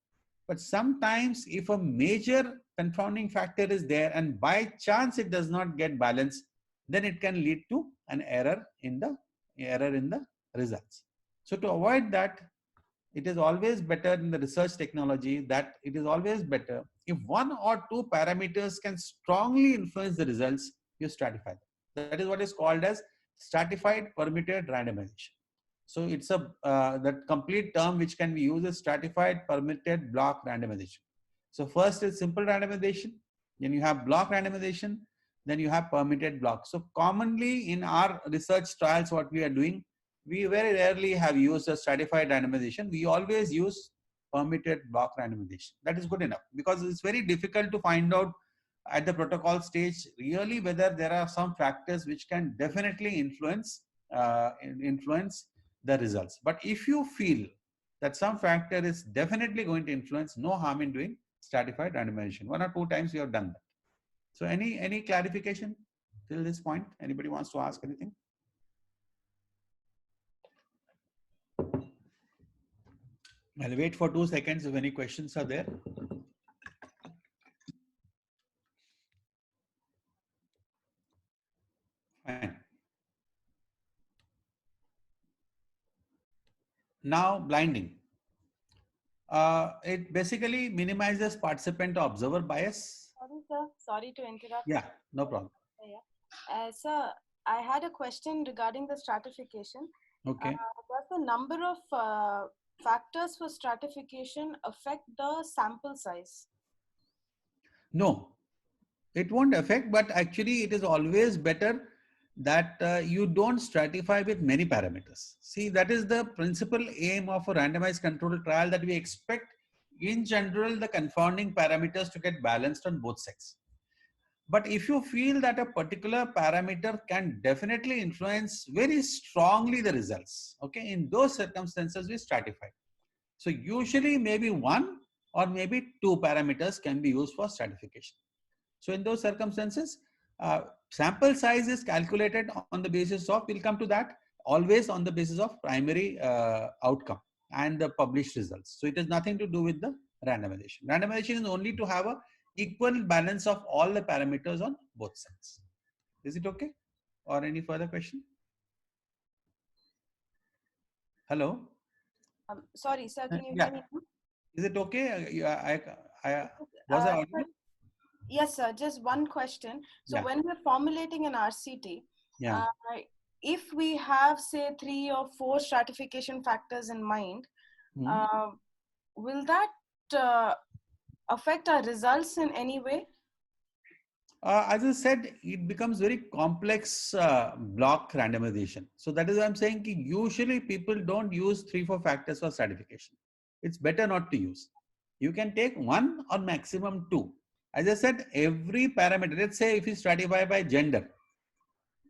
But sometimes if a major confounding factor is there and by chance it does not get balanced, then it can lead to an error in the results. So to avoid that, it is always better in the research technology that it is always better if 1 or 2 parameters can strongly influence the results, you stratify them. That is what is called as stratified permitted randomization. So it's a that complete term which can be used as stratified permitted block randomization. So first is simple randomization, then you have block randomization, then you have permitted block. So commonly in our research trials, what we are doing, we very rarely have used a stratified randomization. We always use permitted block randomization. That is good enough because it's very difficult to find out at the protocol stage really whether there are some factors which can definitely influence the results. But if you feel that some factor is definitely going to influence, no harm in doing stratified randomization. 1 or 2 times you have done that. So any clarification till this point? Anybody wants to ask anything? I'll wait for 2 seconds if any questions are there. Fine. Now, blinding. It basically minimizes participant to observer bias. Sorry, sir. Sorry to interrupt. Yeah, no problem. Sir, I had a question regarding the stratification. Okay. Does the number of factors for stratification affect the sample size? No, it won't affect, but actually it is always better that you don't stratify with many parameters. See, that is the principal aim of a randomized controlled trial, that we expect in general the confounding parameters to get balanced on both sides. But if you feel that a particular parameter can definitely influence very strongly the results, okay, in those circumstances we stratify. So usually maybe 1 or maybe 2 parameters can be used for stratification. So in those circumstances, sample size is calculated on the basis of, we'll come to that, always on the basis of primary outcome and the published results. So it has nothing to do with the randomization. Randomization is only to have a equal balance of all the parameters on both sides. Is it okay? Or any further question? Hello? Sorry, sir, can you Yeah. hear me? Is it okay? Was I Uh, audible? Yes, sir. Just one question. So Yeah. when we're formulating an RCT, Yeah. if we have, say, 3 or 4 stratification factors in mind, will that affect our results in any way? As I said, it becomes very complex block randomization. So that is why I'm saying usually people don't use 3-4 factors for stratification. It's better not to use. You can take 1 or maximum 2. As I said, every parameter, let's say if you stratify by gender,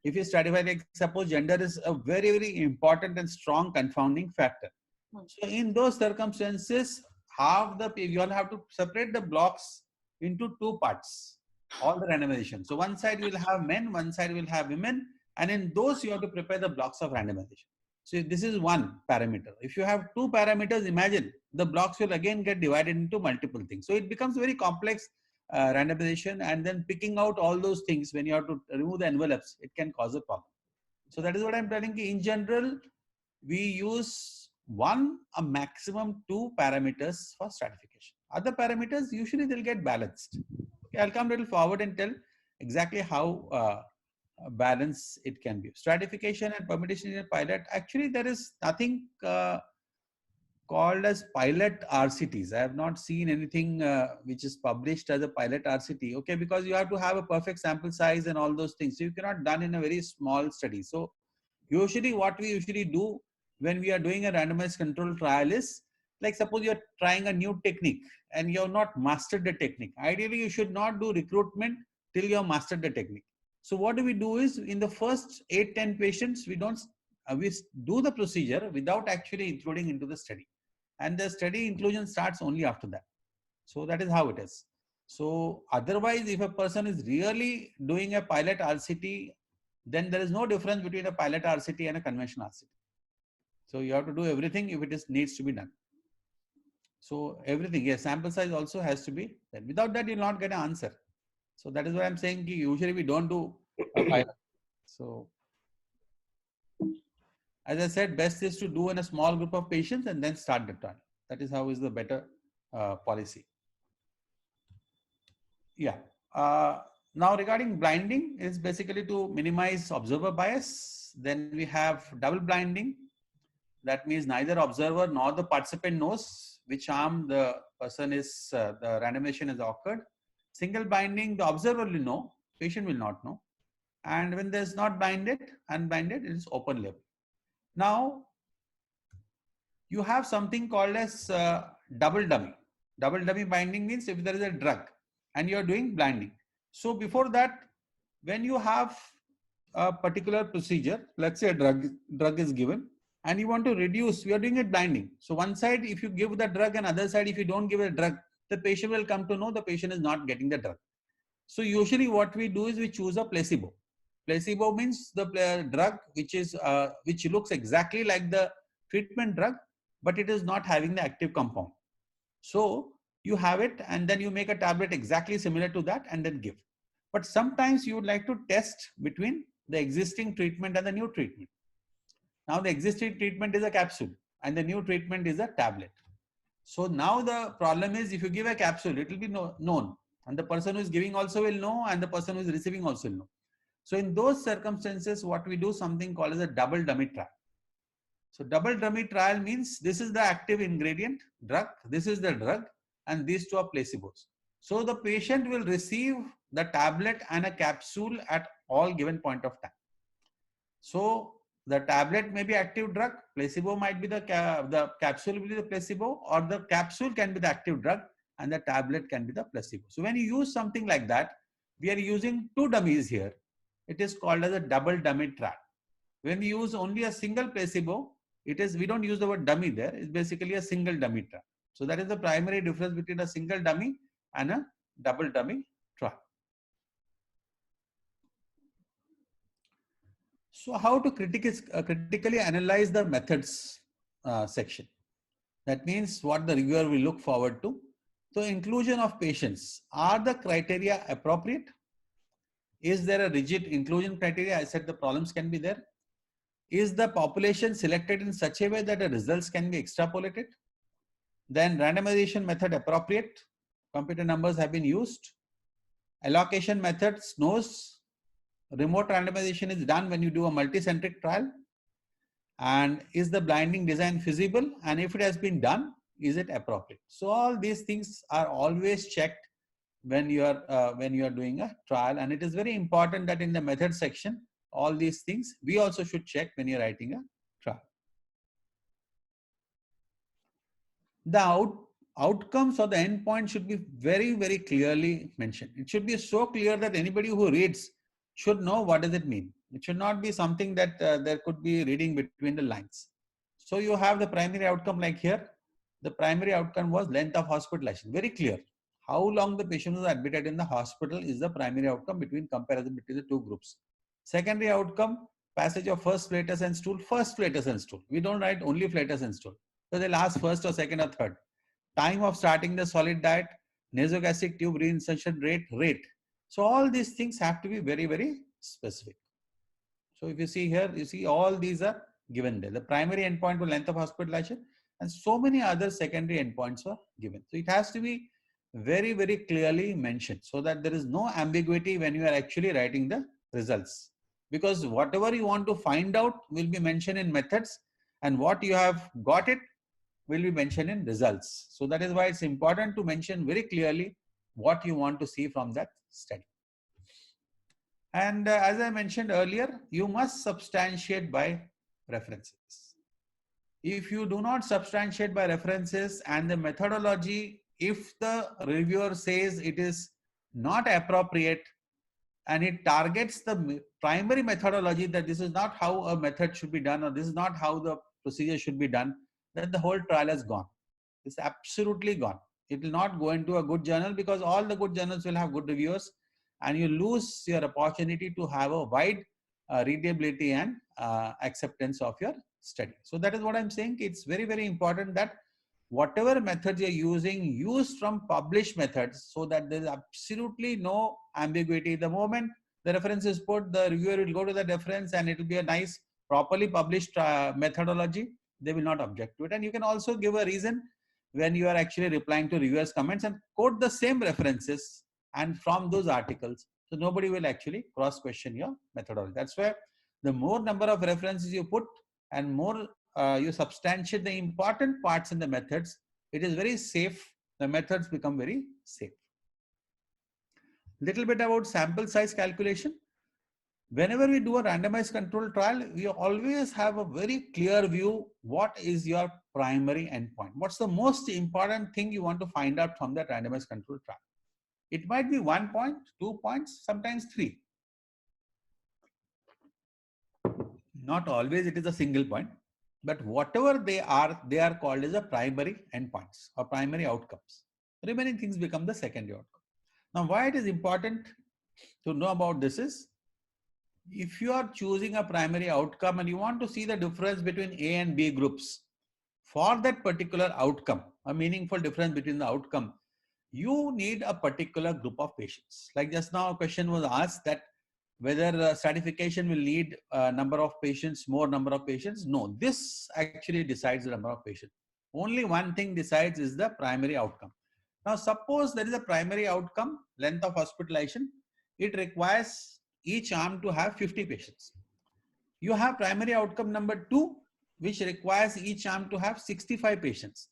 if you stratify, like suppose gender is a very, very important and strong confounding factor. So in those circumstances, you all have to separate the blocks into 2 parts, all the randomization. So one side will have men, one side will have women, and in those you have to prepare the blocks of randomization. So this is one parameter. If you have 2 parameters, imagine the blocks will again get divided into multiple things. So it becomes very complex randomization, and then picking out all those things when you have to remove the envelopes, it can cause a problem. So that is what I'm telling you. In general, we use 1 or maximum 2 parameters for stratification. Other parameters, usually they'll get balanced. Okay, I'll come a little forward and tell exactly how balanced it can be. Stratification and permutation in a pilot, actually there is nothing called as pilot RCTs. I have not seen anything which is published as a pilot RCT, okay, because you have to have a perfect sample size and all those things. So you cannot done in a very small study. So usually what we usually do when we are doing a randomized control trial is, like suppose you're trying a new technique and you have not mastered the technique. Ideally, you should not do recruitment till you have mastered the technique. So what do we do is, in the first 8-10 patients, we do the procedure without actually including into the study. And the study inclusion starts only after that. So that is how it is. So otherwise, if a person is really doing a pilot RCT, then there is no difference between a pilot RCT and a conventional RCT. So you have to do everything if it needs to be done. So everything, yes, sample size also has to be done. Without that, you'll not get an answer. So that is why I'm saying usually we don't do a pilot. So as I said, best is to do in a small group of patients and then start the trial. That is how is the better policy. Yeah. Now regarding blinding is basically to minimize observer bias. Then we have double blinding. That means neither observer nor the participant knows which arm the person is, the randomization has occurred. Single blinding, the observer will know, patient will not know. And when there's not unblinded, it is open label. Now, you have something called as double dummy. Double dummy binding means if there is a drug and you are doing blinding. So before that, when you have a particular procedure, let's say a drug is given and you want to reduce, we are doing it blinding. So one side, if you give the drug, and other side, if you don't give a drug, the patient will come to know the patient is not getting the drug. So usually what we do is we choose a placebo. Placebo means the drug which looks exactly like the treatment drug, but it is not having the active compound. So you have it and then you make a tablet exactly similar to that and then give. But sometimes you would like to test between the existing treatment and the new treatment. Now the existing treatment is a capsule and the new treatment is a tablet. So now the problem is, if you give a capsule, it will be known, and the person who is giving also will know, and the person who is receiving also will know. So in those circumstances, what we do something called as a double dummy trial. So double dummy trial means this is the active ingredient drug, this is the drug, and these two are placebos. So the patient will receive the tablet and a capsule at all given point of time. So the tablet may be active drug, placebo might be the capsule will be the placebo, or the capsule can be the active drug and the tablet can be the placebo. So when you use something like that, we are using 2 dummies here. It is called as a double dummy trial. When we use only a single placebo, we don't use the word dummy there. It's basically a single dummy trial. So that is the primary difference between a single dummy and a double dummy trial. So how to critically analyze the methods section? That means what the reviewer will look forward to. So inclusion of patients, are the criteria appropriate? Is there a rigid inclusion criteria? I said the problems can be there. Is the population selected in such a way that the results can be extrapolated? Then randomization method appropriate? Computer numbers have been used. Allocation methods knows. Remote randomization is done when you do a multicentric trial. And is the blinding design feasible? And if it has been done, is it appropriate? So all these things are always checked when you are doing a trial, and it is very important that in the method section, all these things we also should check when you're writing a trial. The outcomes or the endpoint should be very, very clearly mentioned. It should be so clear that anybody who reads should know what does it mean. It should not be something that there could be reading between the lines. So you have the primary outcome like here. The primary outcome was length of hospitalization. Very clear. How long the patient was admitted in the hospital is the primary outcome between comparison between the two groups. Secondary outcome, passage of first flatus and stool. First flatus and stool. We don't write only flatus and stool. So they'll ask first or second or third. Time of starting the solid diet, nasogastric tube reinsertion rate. So all these things have to be very, very specific. So if you see here, you see all these are given there. The primary endpoint was length of hospitalization, and so many other secondary endpoints were given. So it has to be very, very clearly mentioned so that there is no ambiguity when you are actually writing the results. Because whatever you want to find out will be mentioned in methods, and what you have got it will be mentioned in results. So that is why it's important to mention very clearly what you want to see from that study. And as I mentioned earlier, you must substantiate by references. If you do not substantiate by references and the methodology, if the reviewer says it is not appropriate and it targets the primary methodology that this is not how a method should be done or this is not how the procedure should be done, then the whole trial has gone. It's absolutely gone. It will not go into a good journal because all the good journals will have good reviewers, and you lose your opportunity to have a wide readability and acceptance of your study. So that is what I'm saying. It's very, very important that whatever methods you're using, use from published methods so that there's absolutely no ambiguity. The moment the reference is put, the reviewer will go to the reference and it will be a nice, properly published methodology. They will not object to it. And you can also give a reason when you are actually replying to reviewers' comments and quote the same references and from those articles. So nobody will actually cross-question your methodology. That's why the more number of references you put and more you substantiate the important parts in the methods, it is very safe. The methods become very safe. Little bit about sample size calculation. Whenever we do a randomized control trial, we always have a very clear view. What is your primary endpoint? What's the most important thing you want to find out from that randomized control trial? It might be 1 point, 2 points, sometimes 3. Not always it is a single point, but whatever they are called as a primary endpoints or primary outcomes. Remaining things become the secondary outcome. Now, why it is important to know about this is, if you are choosing a primary outcome and you want to see the difference between A and B groups, for that particular outcome, a meaningful difference between the outcome, you need a particular group of patients. Like just now a question was asked that whether stratification will need a number of patients, more number of patients. No, this actually decides the number of patients. Only one thing decides is the primary outcome. Now suppose there is a primary outcome, length of hospitalization. It requires each arm to have 50 patients. You have primary outcome number 2, which requires each arm to have 65 patients.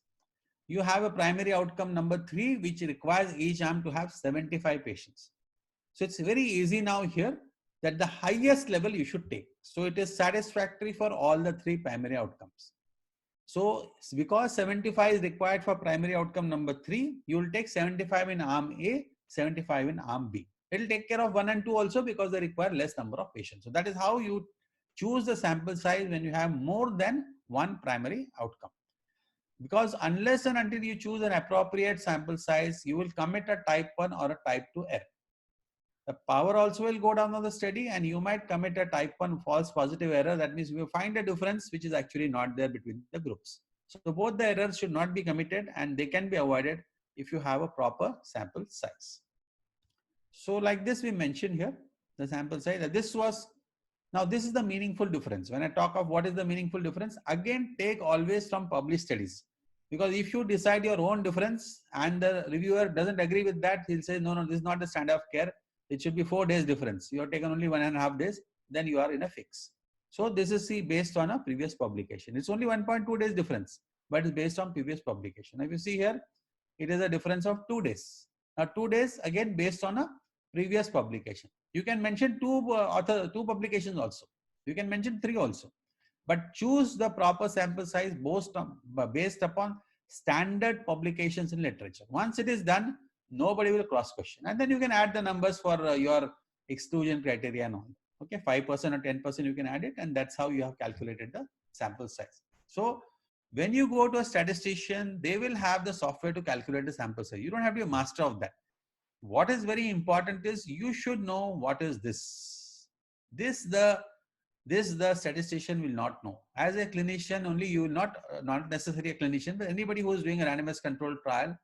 You have a primary outcome number 3, which requires each arm to have 75 patients. So it's very easy now here that the highest level you should take. So it is satisfactory for all the 3 primary outcomes. So because 75 is required for primary outcome number 3, you will take 75 in arm A, 75 in arm B. It will take care of 1 and 2 also because they require less number of patients. So that is how you choose the sample size when you have more than one primary outcome. Because unless and until you choose an appropriate sample size, you will commit a type 1 or a type 2 error. The power also will go down on the study and you might commit a type 1 false positive error. That means you find a difference which is actually not there between the groups. So both the errors should not be committed and they can be avoided if you have a proper sample size. So like this we mentioned here, the sample size. Now this is the meaningful difference. When I talk of what is the meaningful difference, again take always from published studies. Because if you decide your own difference and the reviewer doesn't agree with that, he'll say, no, this is not the standard of care. It should be 4 days difference. You have taken only 1.5 days, then you are in a fix. So this is based on a previous publication. It's only 1.2 days difference, but it's based on previous publication. If you see here, it is a difference of 2 days. Now 2 days again based on a previous publication. You can mention two publications also. You can mention 3 also. But choose the proper sample size based upon standard publications in literature. Once it is done, nobody will cross question. And then you can add the numbers for your exclusion criteria and all. Okay, 5% or 10% you can add it, and that's how you have calculated the sample size. So when you go to a statistician, they will have the software to calculate the sample size. You don't have to be a master of that. What is very important is you should know what is this. This the statistician will not know. As a clinician only, you will not necessarily a clinician, but anybody who is doing a randomized controlled trial,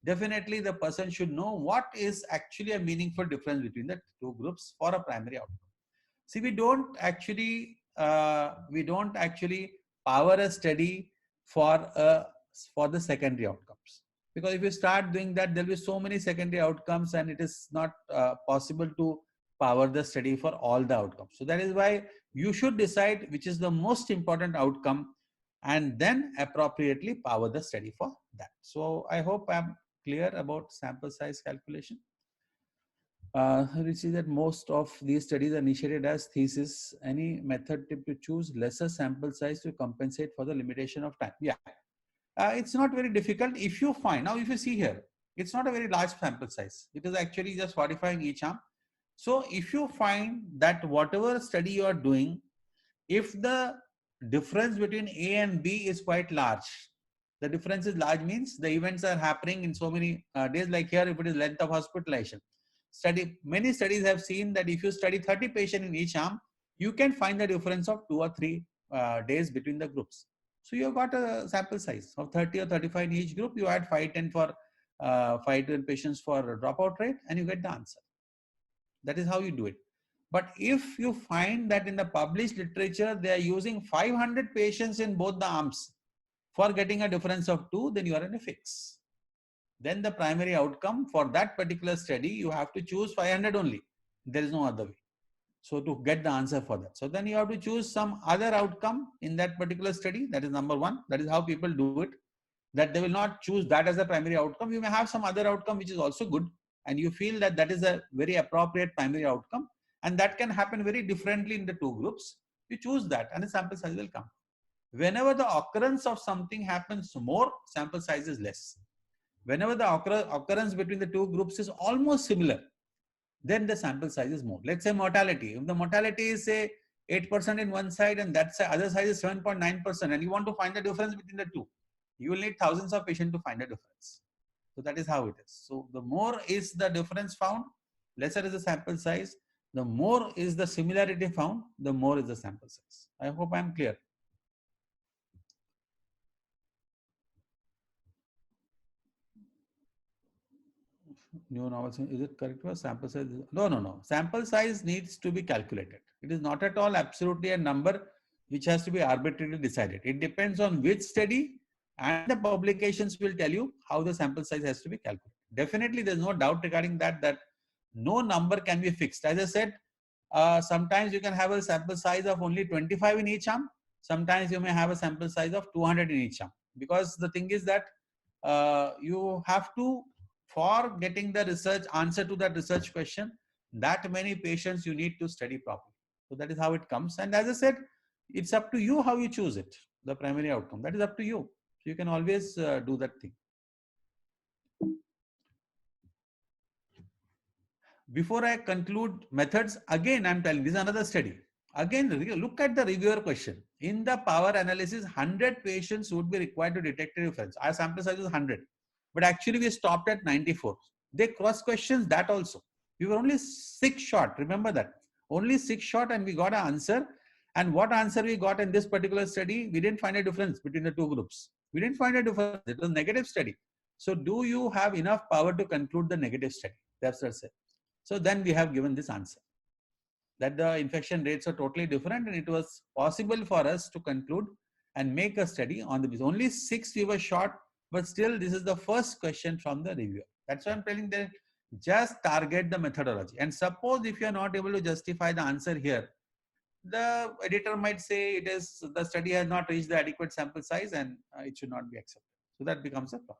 definitely the person should know what is actually a meaningful difference between the two groups for a primary outcome. See, we don't actually power a study for the secondary outcomes, because if you start doing that, there will be so many secondary outcomes, and it is not possible to power the study for all the outcomes. So that is why you should decide which is the most important outcome and then appropriately power the study for that. So I hope I'm clear about sample size calculation. We see that most of these studies are initiated as thesis. Any method tip to choose lesser sample size to compensate for the limitation of time? Yeah, it's not very difficult. If you find, now if you see here, it's not a very large sample size. It is actually just 45 in each arm. So if you find that whatever study you are doing, if the difference between A and B is quite large, the difference is large means the events are happening in so many days. Like here, if it is length of hospitalization, many studies have seen that if you study 30 patients in each arm, you can find the difference of 2 or 3 days between the groups. So you have got a sample size of 30 or 35 in each group. You add 5-10 for 5-10 patients for dropout rate, and you get the answer. That is how you do it. But if you find that in the published literature, they are using 500 patients in both the arms for getting a difference of 2, then you are in a fix. Then the primary outcome for that particular study, you have to choose 500 only. There is no other way. So to get the answer for that. So then you have to choose some other outcome in that particular study. That is number one. That is how people do it. That they will not choose that as a primary outcome. You may have some other outcome which is also good, and you feel that that is a very appropriate primary outcome, and that can happen very differently in the two groups. You choose that and the sample size will come. Whenever the occurrence of something happens more, sample size is less. Whenever the occurrence between the two groups is almost similar, then the sample size is more. Let's say mortality. If the mortality is say 8% in one side and that other side is 7.9%, and you want to find the difference between the two, you will need thousands of patients to find a difference. So that is how it is. So the more is the difference found, lesser is the sample size. The more is the similarity found, the more is the sample size. I hope I am clear. New novel, is it correct for sample size? No. Sample size needs to be calculated. It is not at all absolutely a number which has to be arbitrarily decided. It depends on which study, and the publications will tell you how the sample size has to be calculated. Definitely, there's no doubt regarding that no number can be fixed. As I said, sometimes you can have a sample size of only 25 in each arm. Sometimes you may have a sample size of 200 in each arm. Because the thing is that you have to, for getting the research answer to that research question, that many patients you need to study properly. So that is how it comes. And as I said, it's up to you how you choose it, the primary outcome. That is up to you. So you can always do that thing. Before I conclude methods, again I'm telling, this is another study. Again, look at the reviewer question. In the power analysis, 100 patients would be required to detect a difference. Our sample size is 100. But actually we stopped at 94. They cross questions that also. We were only 6 short. Remember that. Only 6 short, and we got an answer. And what answer we got in this particular study, we didn't find a difference between the two groups. We didn't find a difference. It was a negative study. So do you have enough power to conclude the negative study? That's what I said. So then we have given this answer, that the infection rates are totally different, and it was possible for us to conclude and make a study on the basis. Only 6 we were short, but still this is the first question from the reviewer. That's why I'm telling that just target the methodology. And suppose if you are not able to justify the answer here, the editor might say it is the study has not reached the adequate sample size and it should not be accepted. So that becomes a problem.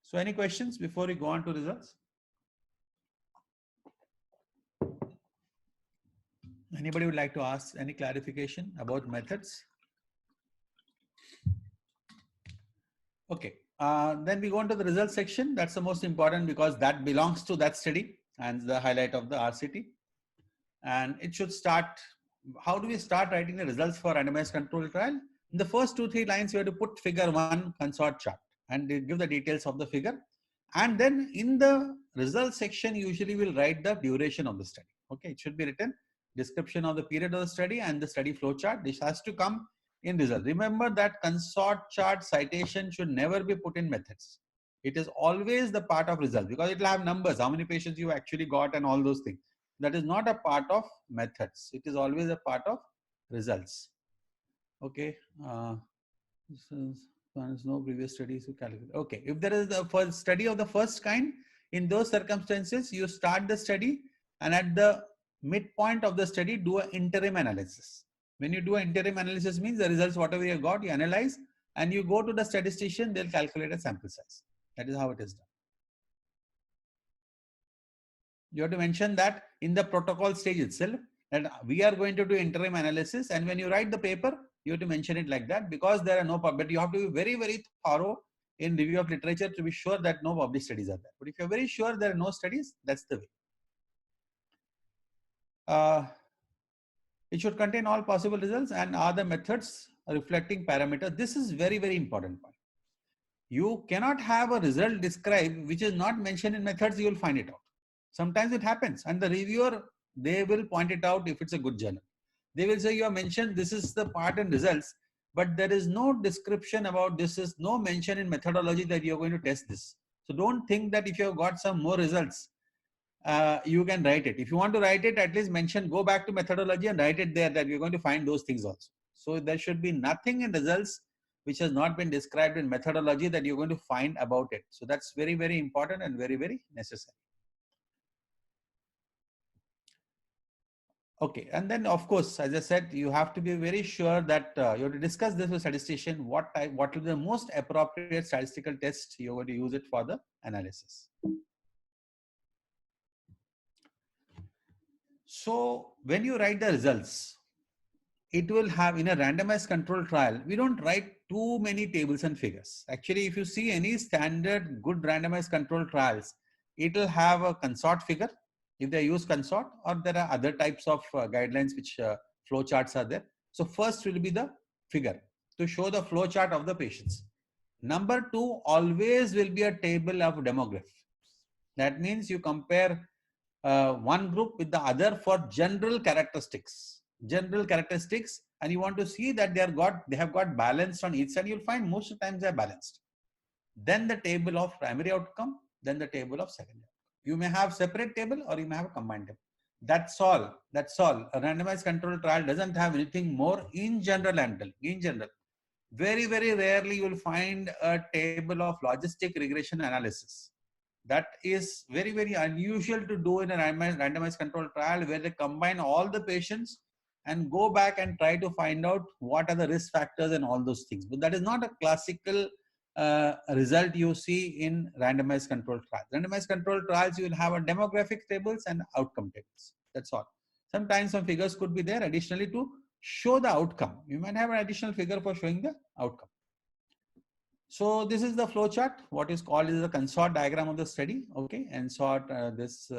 So any questions before we go on to results? Anybody would like to ask any clarification about methods? Okay, then we go on to the results section. That's the most important because that belongs to that study and the highlight of the RCT. And it should start. How do we start writing the results for randomized control trial? In the first 2-3 lines, we have to put figure 1 consort chart and give the details of the figure. And then in the results section, usually we'll write the duration of the study. Okay, it should be written description of the period of the study and the study flow chart. This has to come in result. Remember that consort chart citation should never be put in methods. It is always the part of result because it will have numbers, how many patients you actually got and all those things. That is not a part of methods. It is always a part of results. Okay. There is no previous studies to calculate. Okay. If there is a first study of the first kind, in those circumstances, you start the study and at the midpoint of the study, do an interim analysis. When you do an interim analysis means the results, whatever you got, you analyze and you go to the statistician, they'll calculate a sample size. That is how it is done. You have to mention that in the protocol stage itself, that we are going to do interim analysis, and when you write the paper, you have to mention it like that because there are no, but you have to be very, very thorough in review of literature to be sure that no published studies are there. But if you're very sure there are no studies, that's the way. It should contain all possible results and are the methods reflecting parameters. This is very, very important point. You cannot have a result described which is not mentioned in methods, you will find it out. Sometimes it happens and the reviewer, they will point it out if it's a good journal. They will say you have mentioned this is the part and results, but there is no description about this, is no mention in methodology that you're going to test this. So don't think that if you have got some more results, you can write it. If you want to write it, at least mention, go back to methodology and write it there that you're going to find those things also. So there should be nothing in results which has not been described in methodology that you're going to find about it. So that's very, very important and very, very necessary. Okay, and then of course, as I said, you have to be very sure that you have to discuss this with statistician, what will be the most appropriate statistical test you're going to use it for the analysis. So when you write the results, it will have, in a randomized control trial, we don't write too many tables and figures. Actually, if you see any standard good randomized control trials, it will have a consort figure if they use consort, or there are other types of guidelines which flow charts are there. So first will be the figure to show the flow chart of the patients. Number 2 always will be a table of demographics. That means you compare one group with the other for general characteristics, and you want to see that they have got balanced on each side. You'll find most of the times they are balanced. Then the table of primary outcome, then the table of secondary. You may have separate table or you may have a combined table. That's all. That's all. A randomized control trial doesn't have anything more in general. In general, very, very rarely you will find a table of logistic regression analysis. That is very, very unusual to do in a randomized control trial where they combine all the patients and go back and try to find out what are the risk factors and all those things. But that is not a classical result you see in randomized control trials. Randomized control trials, you will have a demographic tables and outcome tables. That's all. Sometimes some figures could be there additionally to show the outcome. You might have an additional figure for showing the outcome. So this is the flow chart. What is called is the consort diagram of the study. Okay, and sort this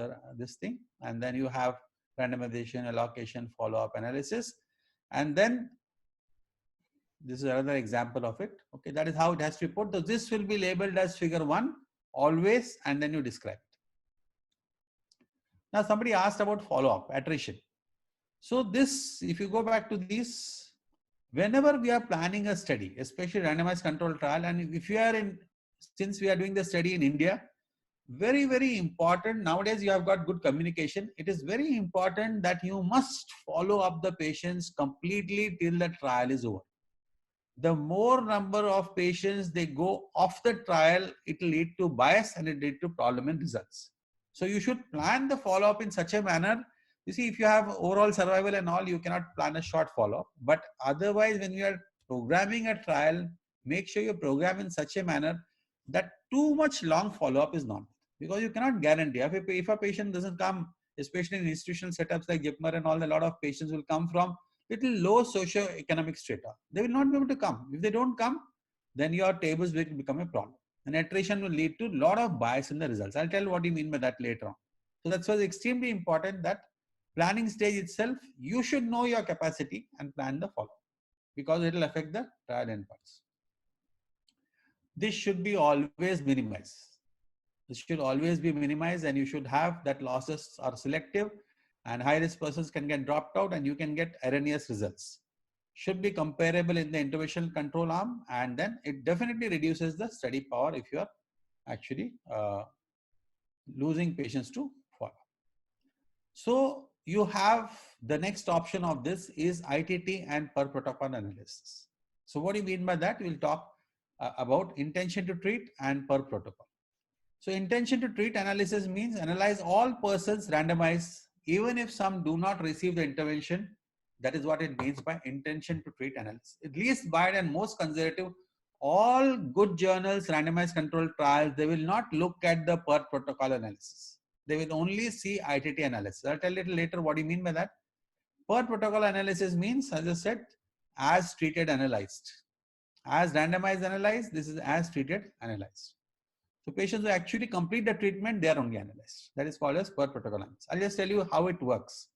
thing, and then you have randomization, allocation, follow-up analysis, and then this is another example of it. Okay, that is how it has to be put. So this will be labeled as figure 1 always, and then you describe it. Now somebody asked about follow-up, attrition. So this, if you go back to these, whenever we are planning a study, especially randomized control trial, and if you are in since we are doing the study in India, very, very important. Nowadays, you have got good communication. It is very important that you must follow up the patients completely till the trial is over. The more number of patients they go off the trial, it will lead to bias and it lead to problem in results. So you should plan the follow-up in such a manner. You see, if you have overall survival and all, you cannot plan a short follow-up. But otherwise, when you are programming a trial, make sure you program in such a manner that too much long follow-up is not. Because you cannot guarantee. If a patient doesn't come, especially in institutional setups like JIPMER and all, a lot of patients will come from little low socio-economic strata. They will not be able to come. If they don't come, then your tables will become a problem. And attrition will lead to a lot of bias in the results. I'll tell you what you mean by that later on. So that's why it's extremely important that planning stage itself, you should know your capacity and plan the follow-up because it will affect the trial endpoints. This should be always minimized. This should always be minimized and you should have that losses are selective and high-risk persons can get dropped out and you can get erroneous results. Should be comparable in the interventional control arm, and then it definitely reduces the study power if you are actually losing patients to follow. So you have the next option of this is ITT and per protocol analysis. So what do you mean by that? We'll talk about intention to treat and per protocol. So intention to treat analysis means analyze all persons randomized, even if some do not receive the intervention. That is what it means by intention to treat analysis. At least biased and most conservative, all good journals, randomized controlled trials, they will not look at the per protocol analysis. They will only see ITT analysis. I'll tell you later what do you mean by that. Per protocol analysis means, as I said, as treated analyzed. As randomized analyzed, this is as treated analyzed. So patients who actually complete the treatment, they are only analyzed. That is called as per protocol analysis. I'll just tell you how it works.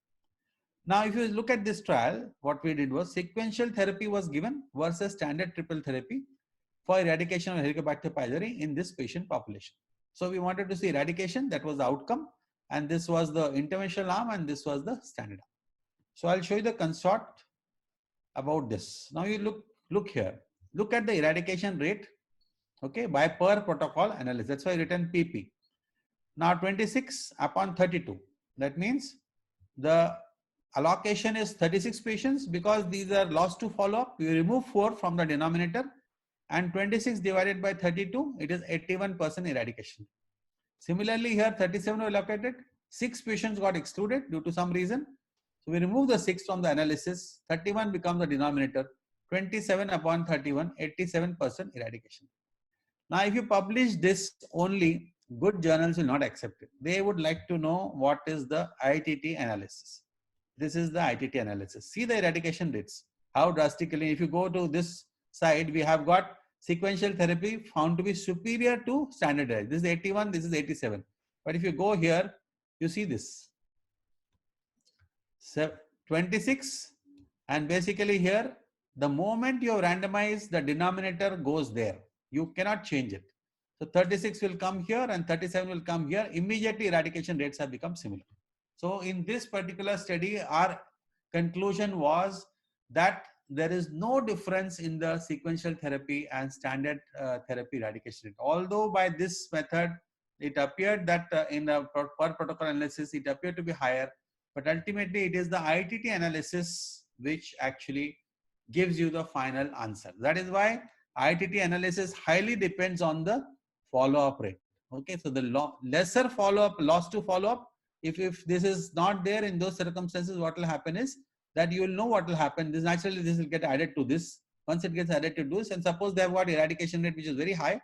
Now, if you look at this trial, what we did was sequential therapy was given versus standard triple therapy for eradication of Helicobacter pylori in this patient population. So we wanted to see eradication, that was the outcome, and this was the interventional arm and this was the standard arm. So I'll show you the construct about this. Now you look here, look at the eradication rate, okay, by per protocol analysis. That's why I written PP. Now 26 upon 32. That means the allocation is 36 patients because these are lost to follow-up. We remove 4 from the denominator and 26 divided by 32, it is 81% eradication. Similarly, here 37 were allocated, 6 patients got excluded due to some reason. So we remove the 6 from the analysis, 31 becomes the denominator, 27 upon 31, 87% eradication. Now, if you publish this only, good journals will not accept it. They would like to know what is the ITT analysis. This is the ITT analysis. See the eradication rates, how drastically. If you go to this side, we have got sequential therapy found to be superior to standardized. This is 81, this is 87. But if you go here, you see this. 26, and basically here, the moment you randomize, the denominator goes there. You cannot change it. So 36 will come here and 37 will come here. Immediately eradication rates have become similar. So in this particular study, our conclusion was that there is no difference in the sequential therapy and standard therapy eradication rate. Although by this method, it appeared that in the per protocol analysis, it appeared to be higher, but ultimately it is the ITT analysis which actually gives you the final answer. That is why ITT analysis highly depends on the follow-up rate. Okay, so the lesser follow-up, loss to follow-up, if this is not there in those circumstances, what will happen is that you will know what will happen. This naturally this will get added to this. Once it gets added to this, and suppose they have got eradication rate which is very high,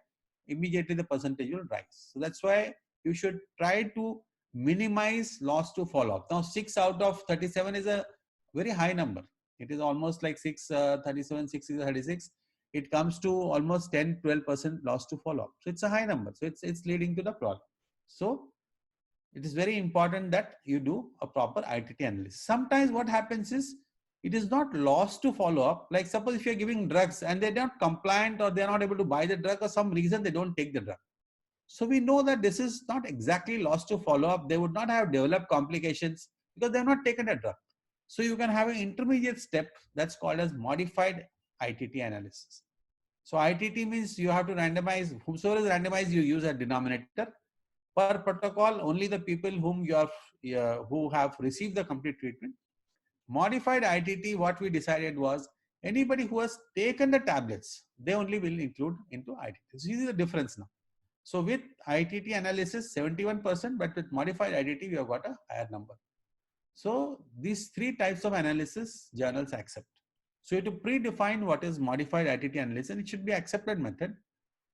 immediately the percentage will rise. So that's why you should try to minimize loss to follow-up. Now 6 out of 37 is a very high number. It is almost like 37, 6 is 36. It comes to almost 10-12% loss to follow-up. So it's a high number. So it's leading to the problem. So it is very important that you do a proper ITT analysis. Sometimes what happens is it is not lost to follow up. Like suppose if you're giving drugs and they're not compliant or they're not able to buy the drug or some reason they don't take the drug. So we know that this is not exactly lost to follow up. They would not have developed complications because they have not taken a drug. So you can have an intermediate step that's called as modified ITT analysis. So ITT means you have to randomize, whomsoever is randomized, you use a denominator. Per protocol, only the people whom you are, who have received the complete treatment. Modified ITT, what we decided was anybody who has taken the tablets, they only will include into ITT. So this is the difference now. So with ITT analysis, 71%, but with modified ITT, we have got a higher number. So these three types of analysis journals accept. So you have to predefine what is modified ITT analysis, and it should be accepted method.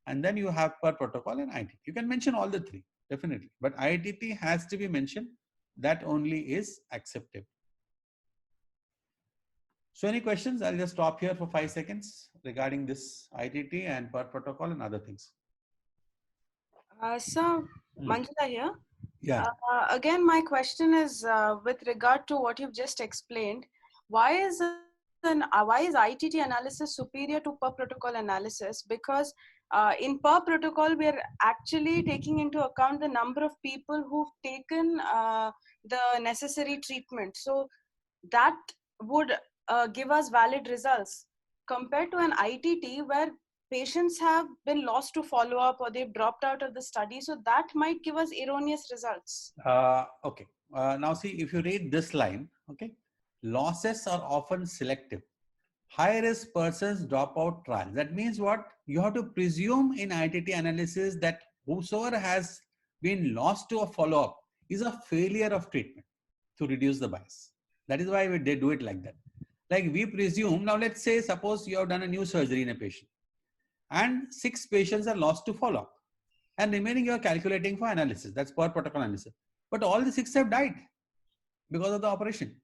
And then you have per protocol and ITT. You can mention all the three, definitely. But ITT has to be mentioned. That only is acceptable. So any questions? I'll just stop here for 5 seconds regarding this ITT and per protocol and other things. So, Manjula here. Yeah. Again, my question is with regard to what you've just explained. Why is ITT analysis superior to per protocol analysis? Because in per protocol, we are actually taking into account the number of people who've taken the necessary treatment. So that would give us valid results compared to an ITT where patients have been lost to follow-up or they've dropped out of the study. So that might give us erroneous results. Okay. Now see, if you read this line, okay, losses are often selective. High risk persons drop out trials. That means what? You have to presume in ITT analysis that whosoever has been lost to a follow-up is a failure of treatment to reduce the bias. That is why they do it like that. Like we presume, now let's say, suppose you have done a new surgery in a patient and 6 patients are lost to follow-up and remaining you are calculating for analysis. That's per protocol analysis. But all the 6 have died because of the operation.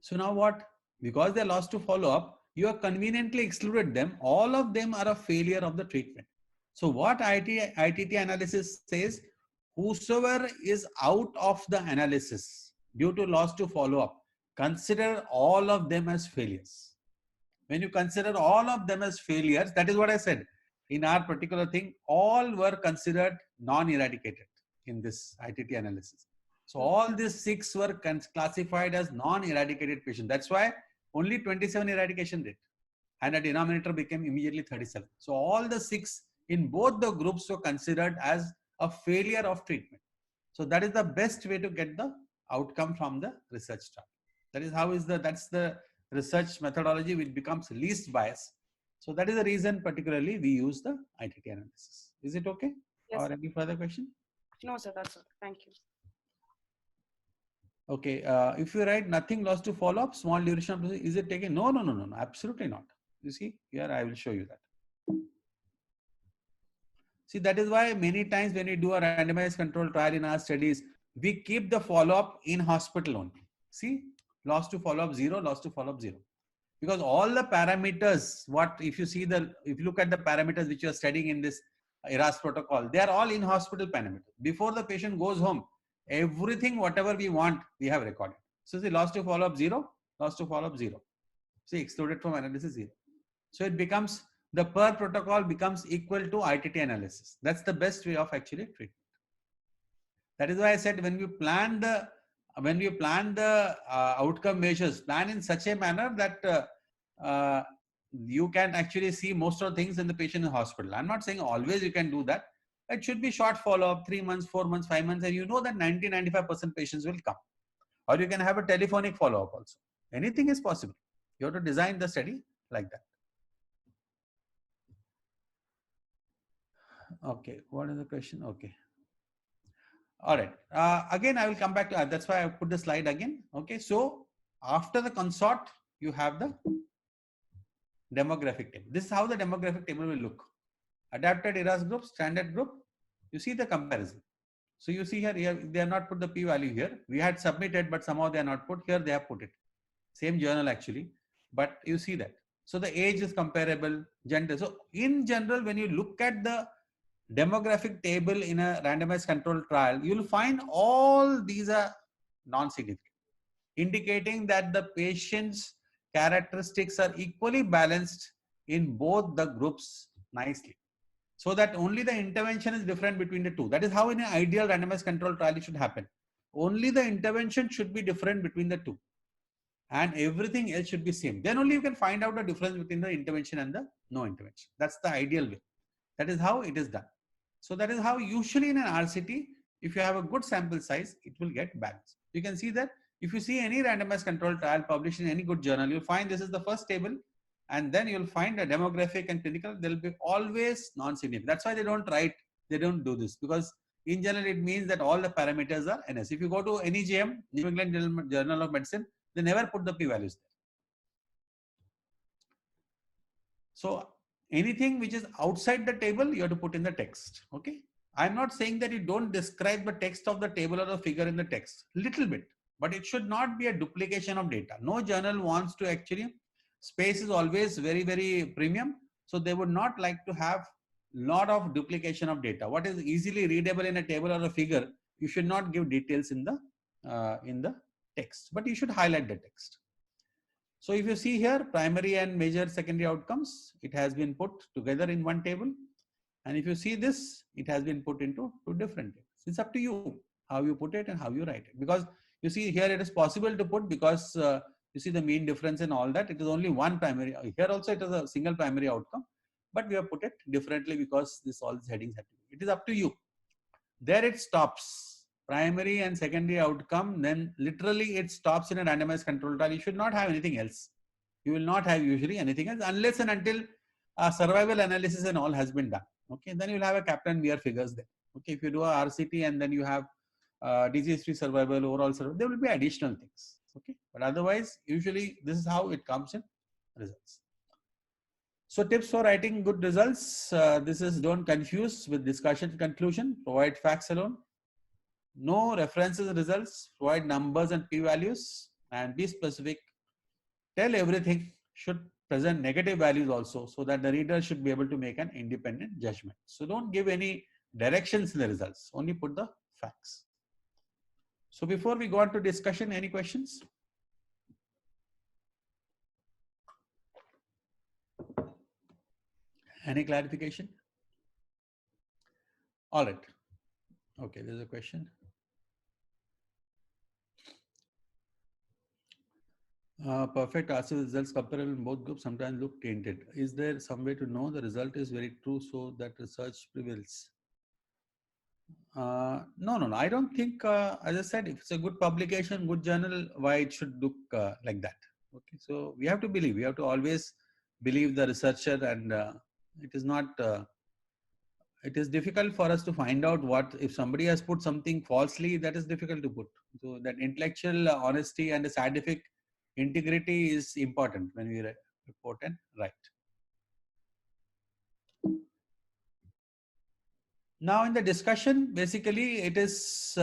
So now what? Because they're lost to follow-up, you have conveniently excluded them. All of them are a failure of the treatment. So what ITT analysis says, whosoever is out of the analysis due to loss to follow-up, consider all of them as failures. When you consider all of them as failures, that is what I said. In our particular thing, all were considered non-eradicated in this ITT analysis. So all these 6 were classified as non-eradicated patients. That's why only 27 eradication rate, and a denominator became immediately 37. So all the 6 in both the groups were considered as a failure of treatment. So that is the best way to get the outcome from the research trial. That is how that's the research methodology which becomes least bias. So that is the reason particularly we use the ITT analysis. Is it okay? Yes. Or any further question? No, sir, that's all. Thank you. Okay, if you write nothing lost to follow-up, small duration of, is it taken? No, absolutely not. You see, here I will show you that. See, that is why many times when we do a randomized control trial in our studies, we keep the follow-up in hospital only. See, loss to follow-up 0, loss to follow-up 0. Because all the parameters, if you look at the parameters which you are studying in this ERAS protocol, they are all in hospital parameters. Before the patient goes home, everything, whatever we want, we have recorded. So see, loss to follow-up 0, loss to follow-up 0. See, excluded from analysis 0. So it becomes, the per protocol becomes equal to ITT analysis. That's the best way of actually treatment. That is why I said when we plan the outcome measures, plan in such a manner that you can actually see most of the things in the patient in the hospital. I'm not saying always you can do that. It should be short follow-up, 3 months, 4 months, 5 months, and you know that 90-95% patients will come. Or you can have a telephonic follow-up also. Anything is possible. You have to design the study like that. Okay, what is the question? Okay. All right. Again, I will come back to that. That's why I put the slide again. Okay. So after the consort, you have the demographic table. This is how the demographic table will look. Adapted ERAS group, standard group. You see the comparison. So you see here, they have not put the p-value here. We had submitted, but somehow they are not put here. They have put it. Same journal actually, but you see that. So the age is comparable, gender. So in general, when you look at the demographic table in a randomized controlled trial, you will find all these are non-significant, indicating that the patient's characteristics are equally balanced in both the groups nicely. So that only the intervention is different between the two. That is how in an ideal randomized controlled trial it should happen. Only the intervention should be different between the two. and everything else should be same. Then only you can find out the difference between the intervention and the no intervention. That's the ideal way. That is how it is done. So that is how usually in an RCT, if you have a good sample size, it will get balanced. You can see that if you see any randomized control trial published in any good journal, you'll find this is the first table, and then you'll find a demographic and clinical, they'll be always non-significant. That's why they don't do this, because in general, it means that all the parameters are NS. If you go to NEJM, New England Journal of Medicine, they never put the p-values there. So anything which is outside the table, you have to put in the text. Okay. I'm not saying that you don't describe the text of the table or the figure in the text, little bit, but it should not be a duplication of data. No journal wants to actually, space is always very, very premium. So they would not like to have lot of duplication of data. What is easily readable in a table or a figure, you should not give details in the text, but you should highlight the text. So if you see here, primary and major secondary outcomes, it has been put together in one table. And if you see this, it has been put into two different tables. It's up to you how you put it and how you write it. Because you see here, it is possible to put, because you see the mean difference and all that. It is only one primary. Here also it is a single primary outcome, but we have put it differently because all these headings have to be. It is up to you. There it stops. Primary and secondary outcome, then literally it stops in a randomized control trial. You should not have anything else. You will not have usually anything else unless and until survival analysis and all has been done. Okay, then you will have a Kaplan-Meier figures there. Okay, if you do a RCT and then you have disease-free survival, overall survival, there will be additional things. Okay, but otherwise, usually this is how it comes in results. So tips for writing good results. This is, don't confuse with discussion conclusion. Provide facts alone. No references results. Provide numbers and p-values, and be specific. Tell everything. Should present negative values also, so that the reader should be able to make an independent judgment. So don't give any directions in the results. Only put the facts. So before we go on to discussion, any questions? Any clarification? All right. Okay, there's a question. Perfect RC results comparable in both groups sometimes look tainted. Is there some way to know the result is very true so that research prevails? No. I don't think, as I said, if it's a good publication, good journal, why it should look like that. Okay, so we have to believe, we have to always believe the researcher, and it is not, it is difficult for us to find out what, if somebody has put something falsely, that is difficult to put. So that intellectual honesty and the scientific integrity is important when we report and write. Now in the discussion, basically it is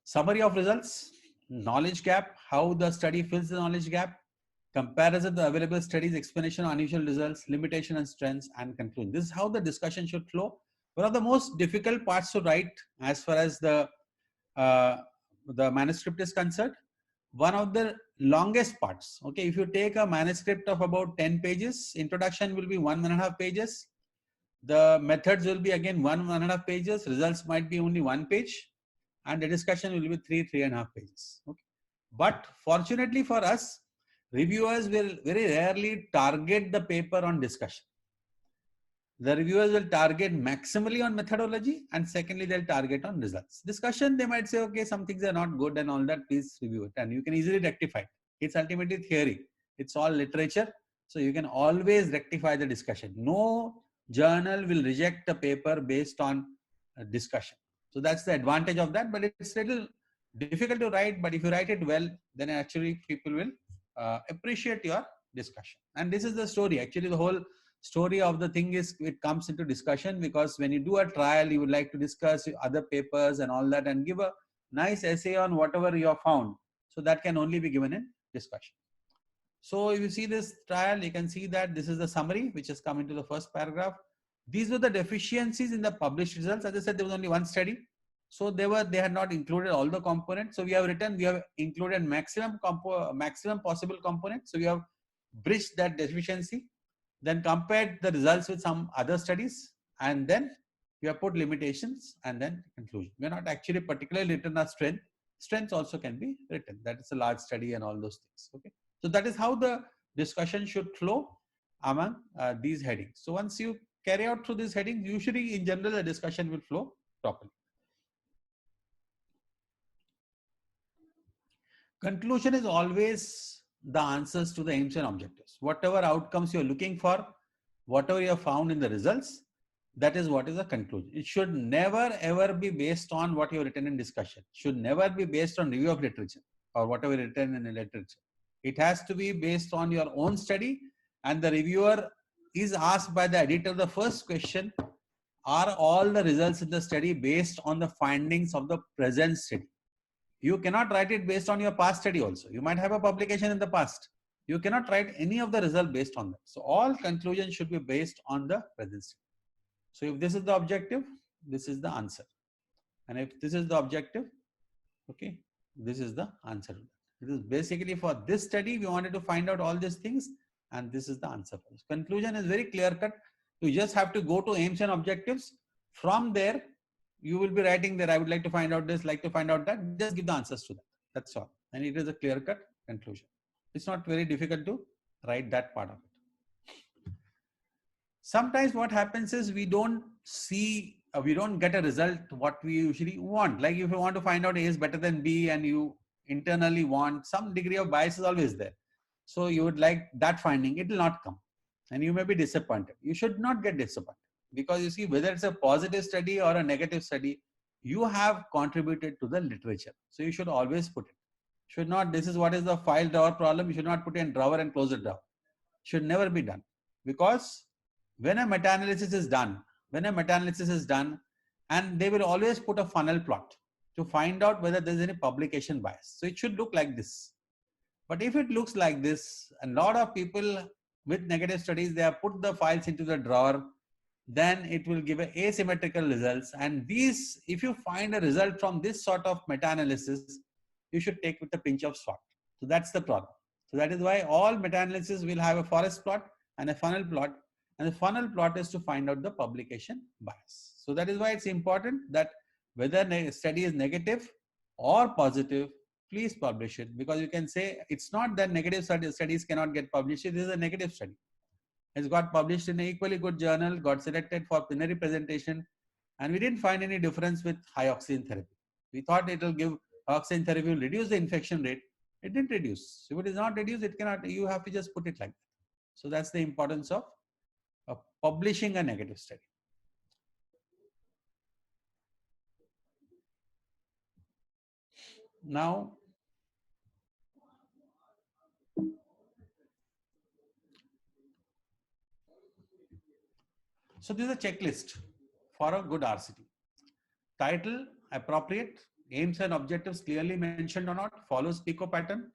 summary of results, knowledge gap, how the study fills the knowledge gap, comparison of the available studies, explanation of unusual results, limitation and strengths, and conclusion. This is how the discussion should flow. One of the most difficult parts to write as far as the manuscript is concerned. One of the longest parts. Okay, if you take a manuscript of about 10 pages, introduction will be 1.5 pages. The methods will be again 1.5 pages. Results might be only 1 page, and the discussion will be 3.5 pages. Okay, but fortunately for us, reviewers will very rarely target the paper on discussion. The reviewers will target maximally on methodology, and secondly, they'll target on results. Discussion, they might say, okay, some things are not good and all that, please review it. And you can easily rectify it. It's ultimately theory. It's all literature. So you can always rectify the discussion. No journal will reject a paper based on discussion. So that's the advantage of that, but it's a little difficult to write, but if you write it well, then actually people will appreciate your discussion. And this is the story. Actually, the whole story of the thing is, it comes into discussion, because when you do a trial, you would like to discuss other papers and all that and give a nice essay on whatever you have found. So that can only be given in discussion. So if you see this trial, you can see that this is the summary which has come into the first paragraph. These were the deficiencies in the published results. As I said, there was only one study. So they had not included all the components. So we have included maximum possible components. So we have bridged that deficiency, then compared the results with some other studies, and then we have put limitations and then conclusion. We are not actually particularly written a strength. Strengths also can be written. That is a large study and all those things. Okay. So that is how the discussion should flow among these headings. So once you carry out through these headings, usually in general, the discussion will flow properly. Conclusion is always the answers to the aims and objectives. Whatever outcomes you're looking for, whatever you have found in the results, that is what is the conclusion. It should never ever be based on what you have written in discussion. It should never be based on review of literature or whatever written in the literature. It has to be based on your own study, and the reviewer is asked by the editor the first question: are all the results in the study based on the findings of the present study? You cannot write it based on your past study also. You might have a publication in the past. You cannot write any of the result based on that. So all conclusions should be based on the present study. So if this is the objective, this is the answer. And if this is the objective, okay, this is the answer. It is basically for this study, we wanted to find out all these things, and this is the answer for this. Conclusion is very clear cut. You just have to go to aims and objectives. From there, you will be writing there, I would like to find out this, like to find out that. Just give the answers to that. That's all. And it is a clear cut conclusion. It's not very difficult to write that part of it. Sometimes what happens is we don't get a result what we usually want. Like if you want to find out A is better than B and you internally want some degree of bias is always there. So you would like that finding, it will not come. And you may be disappointed. You should not get disappointed. Because you see, whether it's a positive study or a negative study, you have contributed to the literature. So you should always put it. Should not, this is what is the file drawer problem. You should not put it in drawer and close the drawer. Should never be done. Because when a meta-analysis is done, and they will always put a funnel plot to find out whether there's any publication bias. So it should look like this. But if it looks like this, a lot of people with negative studies, they have put the files into the drawer, then it will give asymmetrical results. And these, if you find a result from this sort of meta-analysis, you should take with a pinch of salt. So that's the problem. So that is why all meta-analysis will have a forest plot and a funnel plot. And the funnel plot is to find out the publication bias. So that is why it's important that whether a study is negative or positive, please publish it. Because you can say it's not that negative studies cannot get published. This is a negative study. It's got published in an equally good journal, got selected for plenary presentation, and we didn't find any difference with high oxygen therapy. We thought it will give oxygen therapy will reduce the infection rate. It didn't reduce. If it is not reduced, it cannot. You have to just put it like that. So that's the importance of publishing a negative study. Now, so this is a checklist for a good RCT. Title, appropriate, aims and objectives clearly mentioned or not, follows PICO pattern.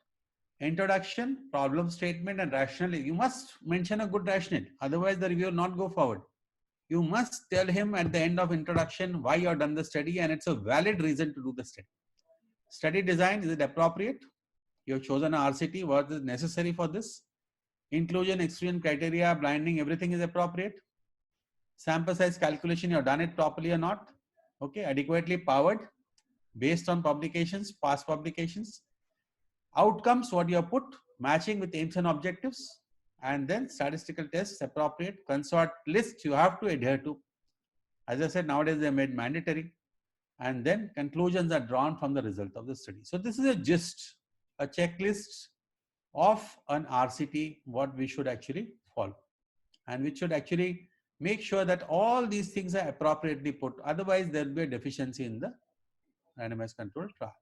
Introduction, problem statement and rationale. You must mention a good rationale. Otherwise the reviewer will not go forward. You must tell him at the end of introduction why you have done the study and it's a valid reason to do the study. Study design, is it appropriate? You have chosen an RCT, what is necessary for this? Inclusion, exclusion criteria, blinding, everything is appropriate. Sample size calculation, you have done it properly or not? Okay, adequately powered based on publications, past publications. Outcomes, what you have put, matching with aims and objectives. And then statistical tests, appropriate. Consort list, you have to adhere to. As I said, nowadays they are made mandatory. And then conclusions are drawn from the result of the study. So this is a gist, a checklist of an RCT, what we should actually follow. And we should actually make sure that all these things are appropriately put. Otherwise, there will be a deficiency in the randomized controlled trial.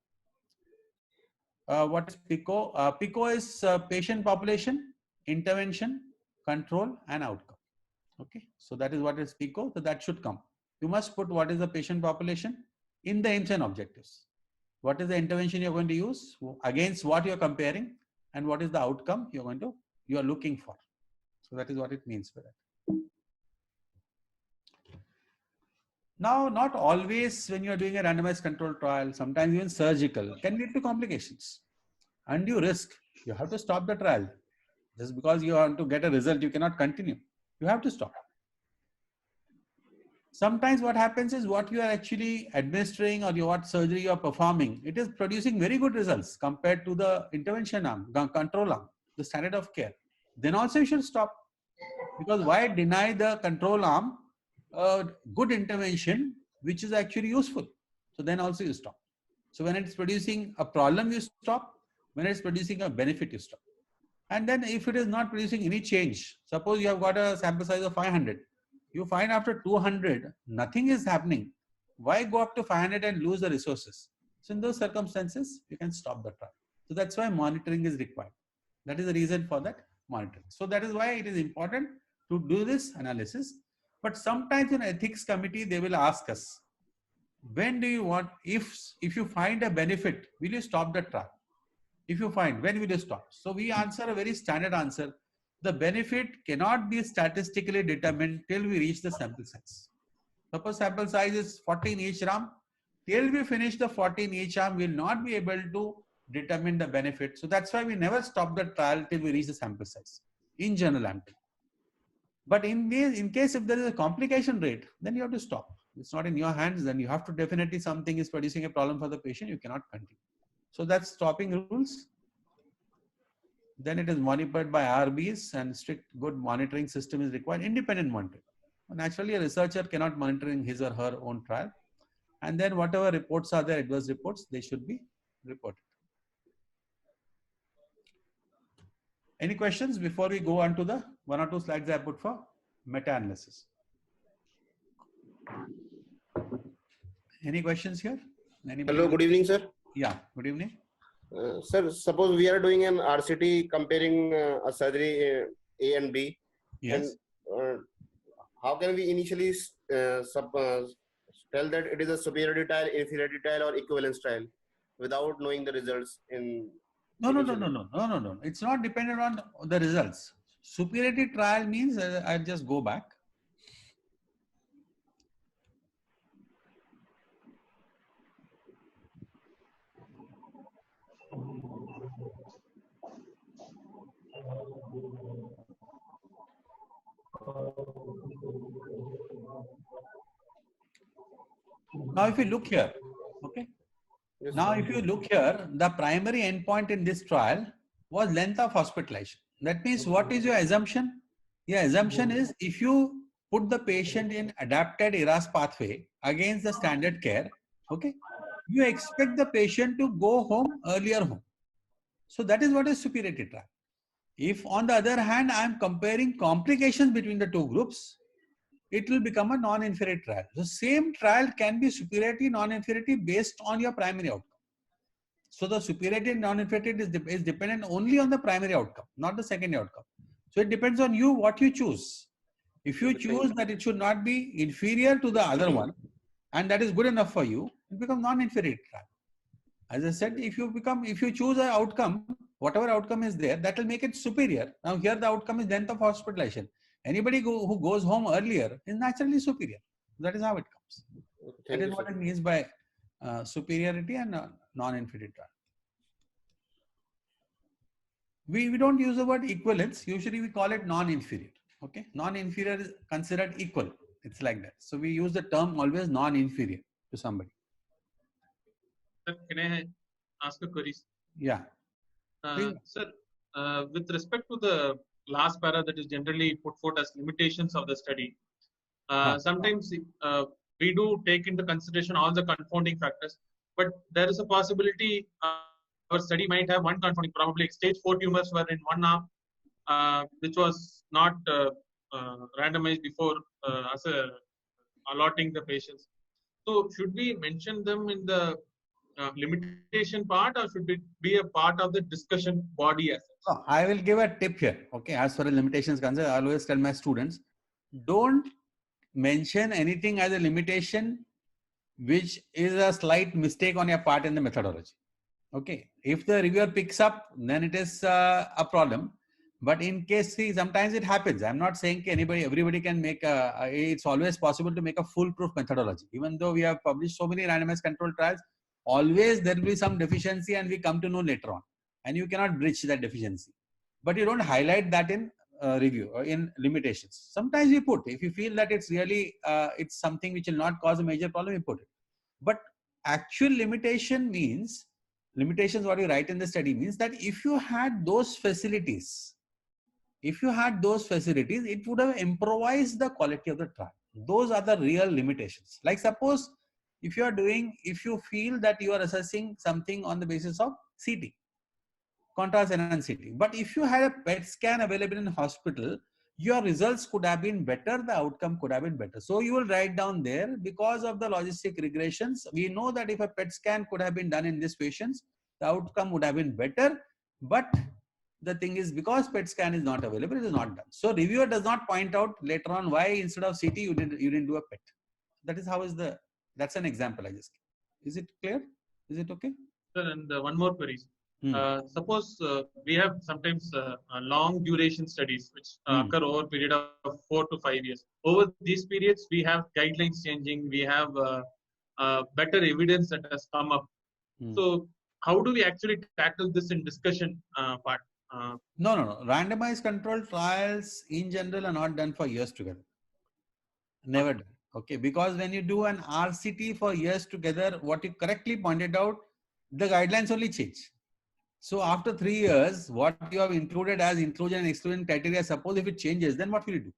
What is PICO? PICO is patient population, intervention, control, and outcome. Okay, so that is what is PICO. So that should come. You must put what is the patient population in the aims and objectives. What is the intervention you're going to use, against what you're comparing, and what is the outcome you are looking for. So that is what it means by that. Now, not always when you're doing a randomized controlled trial, sometimes even surgical can lead to complications. Undue risk, you have to stop the trial. Just because you want to get a result, you cannot continue. You have to stop. sometimes what happens is what you are actually administering or what surgery you are performing, it is producing very good results compared to the intervention arm, control arm, the standard of care. Then also you should stop, because why deny the control arm a good intervention which is actually useful? So then also you stop. So when it's producing a problem, you stop. When it's producing a benefit, you stop. And then if it is not producing any change, suppose you have got a sample size of 500, you find after 200, nothing is happening. Why go up to 500 and lose the resources? So in those circumstances, you can stop the trial. So that's why monitoring is required. That is the reason for that monitoring. So that is why it is important to do this analysis. But sometimes in ethics committee, they will ask us, when do you want, if you find a benefit, will you stop the trial? If you find, when will you stop? So we answer a very standard answer. The benefit cannot be statistically determined till we reach the sample size. Suppose sample size is 14 each arm. Till we finish the 14 each arm, we will not be able to determine the benefit. So that's why we never stop the trial till we reach the sample size. In general, I'm telling. But in case if there is a complication rate, then you have to stop. It's not in your hands. Then you have to definitely something is producing a problem for the patient. You cannot continue. So that's stopping rules. Then it is monitored by RBs, and strict good monitoring system is required. Independent monitoring. Naturally, a researcher cannot monitor in his or her own trial. And then whatever reports are there, adverse reports, they should be reported. Any questions before we go on to the 1 or 2 slides I put for meta-analysis? Any questions here? Anybody? Hello, good evening, sir. Yeah, good evening. Sir, suppose we are doing an RCT comparing a surgery A and B. Yes. And, how can we initially tell that it is a superiority trial, inferiority trial, or equivalence trial without knowing the results in? No. It's not dependent on the results. Superiority trial means, I'll just go back. Now, if you look here, okay. Yes, Now, sir. if you look here, the primary endpoint in this trial was length of hospitalization. That means, what is your assumption? Your assumption is, if you put the patient in adapted ERAS pathway against the standard care, okay, you expect the patient to go home earlier home. So that is what is superiority trial. If on the other hand, I am comparing complications between the two groups, it will become a non-inferiority trial. The same trial can be superiority, non-inferiority based on your primary outcome. So the superiority and non-inferiority is dependent only on the primary outcome, not the secondary outcome. So it depends on you what you choose. If you choose that it should not be inferior to the other one, and that is good enough for you, it becomes non-inferiority trial. As I said, if you choose an outcome, whatever outcome is there, that will make it superior. Now here the outcome is length of hospitalization. Anybody who goes home earlier is naturally superior. That is how it comes. That is what it means by superiority and non-inferiority trial. We don't use the word equivalence. Usually we call it non-inferior. Okay, non-inferior is considered equal. It's like that. So we use the term always non-inferior to somebody. Sir, can I ask a query? Yeah. Sir, with respect to the last para that is generally put forth as limitations of the study, sometimes we do take into consideration all the confounding factors, but there is a possibility our study might have one confounding, probably stage 4 tumors were in one arm, which was not randomized before as a allotting the patients. So should we mention them in the limitation part, or should it be a part of the discussion body as such? I will give a tip here. Okay, as far as limitations concerned, I always tell my students, don't mention anything as a limitation which is a slight mistake on your part in the methodology. Okay, if the reviewer picks up, then it is a problem. But in case, see, sometimes it happens. I'm not saying everybody can make it's always possible to make a foolproof methodology. Even though we have published so many randomized controlled trials, always there will be some deficiency and we come to know later on. And you cannot bridge that deficiency. But you don't highlight that in review or in limitations. Sometimes we put, if you feel that it's really, it's something which will not cause a major problem, we put it. But actual limitation means, limitations what you write in the study means that if you had those facilities, it would have improvised the quality of the trial. Those are the real limitations. Like suppose if you feel that you are assessing something on the basis of CT, contrast enhanced CT, but if you had a PET scan available in hospital, your results could have been better, the outcome could have been better. So you will write down there, because of the logistic regressions, we know that if a PET scan could have been done in these patients, the outcome would have been better. But the thing is, because PET scan is not available, it is not done. So reviewer does not point out later on why instead of CT you didn't do a PET. That is how is the, that's an example I just gave. Is it clear? Is it okay? Sir, and one more query. Suppose we have sometimes long duration studies which occur over a period of 4 to 5 years. Over these periods, we have guidelines changing, we have better evidence that has come up. So how do we actually tackle this in discussion part? No. Randomized controlled trials in general are not done for years together. Never done. Okay, because when you do an RCT for years together, what you correctly pointed out, the guidelines only change. So after 3 years, what you have included as inclusion and exclusion criteria, suppose if it changes, then what will you do?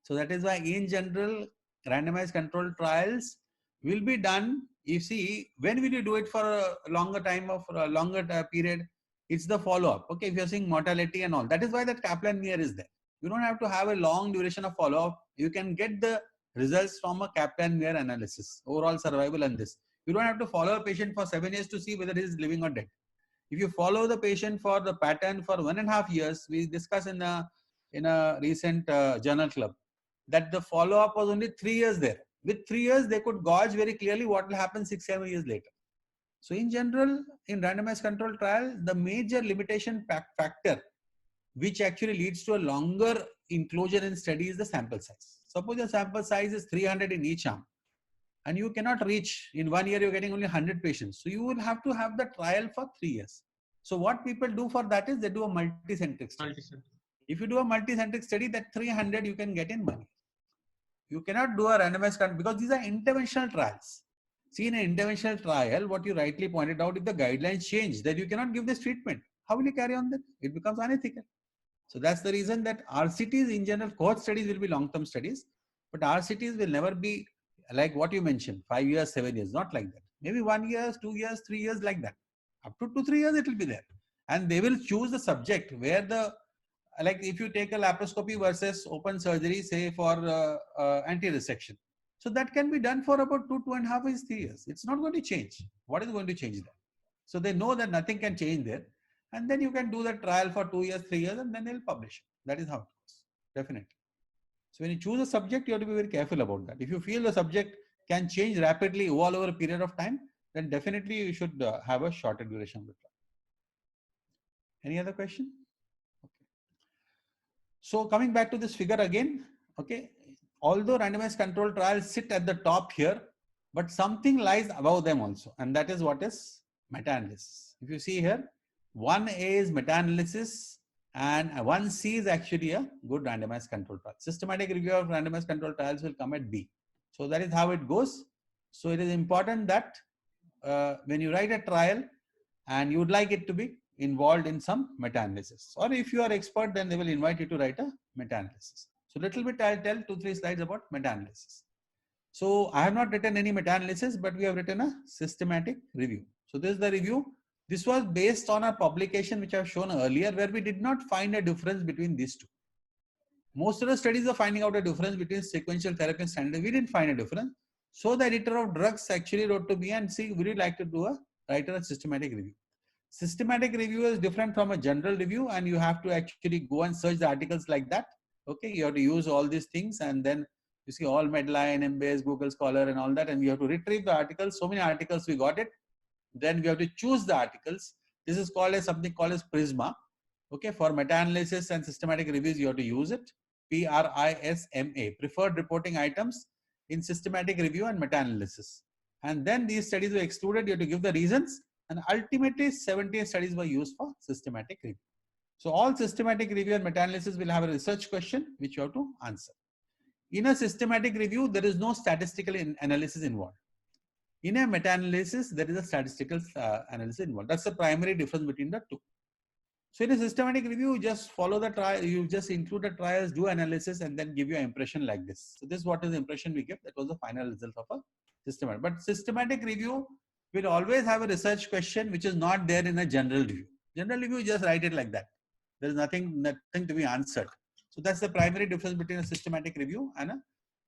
So that is why in general, randomized controlled trials will be done. You see, when will you do it for a longer time of a longer period? It's the follow-up. Okay, if you're seeing mortality and all, that is why that Kaplan-Meier is there. You don't have to have a long duration of follow-up. You can get the results from a Kaplan-Meier analysis, overall survival and this. You don't have to follow a patient for 7 years to see whether he is living or dead. If you follow the patient for the pattern for 1.5 years, we discussed in a recent journal club that the follow-up was only 3 years there. With 3 years, they could gauge very clearly what will happen 6-7 years later. So in general, in randomized control trial, the major limitation factor which actually leads to a longer inclusion in study is the sample size. Suppose your sample size is 300 in each arm, and you cannot reach, in 1 year you're getting only 100 patients. So you will have to have the trial for 3 years. So what people do for that is they do a multicentric study. If you do a multicentric study, that 300 you can get in 1 year. You cannot do a randomized control because these are interventional trials. See, in an interventional trial, what you rightly pointed out, if the guidelines change, that you cannot give this treatment, how will you carry on then? It becomes unethical. So that's the reason that RCTs in general, cohort studies will be long-term studies, but RCTs will never be like what you mentioned, 5 years, 7 years, not like that. Maybe 1 year, 2 years, 3 years, like that. Up to 2-3 years, it will be there. And they will choose the subject where the, like if you take a laparoscopy versus open surgery, say for anti-resection. So that can be done for about 2.5 years, 3 years. It's not going to change. What is going to change that? So they know that nothing can change there. And then you can do the trial for 2 years, 3 years, and then they'll publish it. That is how it goes. Definitely. So when you choose a subject, you have to be very careful about that. If you feel the subject can change rapidly all over a period of time, then definitely you should have a shorter duration of the trial. Any other question? Okay. So coming back to this figure again, okay. Although randomized control trials sit at the top here, but something lies above them also, and that is what is meta-analysis. If you see here, 1A is meta-analysis and 1C is actually a good randomized control trial. Systematic review of randomized control trials will come at B. So that is how it goes. So it is important that when you write a trial and you would like it to be involved in some meta-analysis, or if you are expert, then they will invite you to write a meta-analysis. So little bit I'll tell 2-3 slides about meta-analysis. So I have not written any meta-analysis, but we have written a systematic review. So this is the review. This was based on a publication which I have shown earlier, where we did not find a difference between these two. Most of the studies are finding out a difference between sequential therapy and standard. We didn't find a difference. So the editor of drugs actually wrote to me and see, would you like to do write a systematic review? Systematic review is different from a general review, and you have to actually go and search the articles like that. Okay, you have to use all these things, and then you see all Medline, Embase, Google Scholar and all that, and we have to retrieve the articles. So many articles we got it. Then we have to choose the articles. This is called as something called as PRISMA. Okay, for meta-analysis and systematic reviews, you have to use it. PRISMA, preferred reporting items in systematic review and meta-analysis. And then these studies were excluded. You have to give the reasons. And ultimately, 17 studies were used for systematic review. So all systematic review and meta-analysis will have a research question which you have to answer. In a systematic review, there is no statistical analysis involved. In a meta-analysis, there is a statistical analysis involved. That's the primary difference between the two. So in a systematic review, you just follow the trial, you just include the trials, do analysis, and then give your impression like this. So this is what is the impression we give. That was the final result of a systematic. But systematic review will always have a research question which is not there in a general review. General review, you just write it like that. There is nothing to be answered. So that's the primary difference between a systematic review and a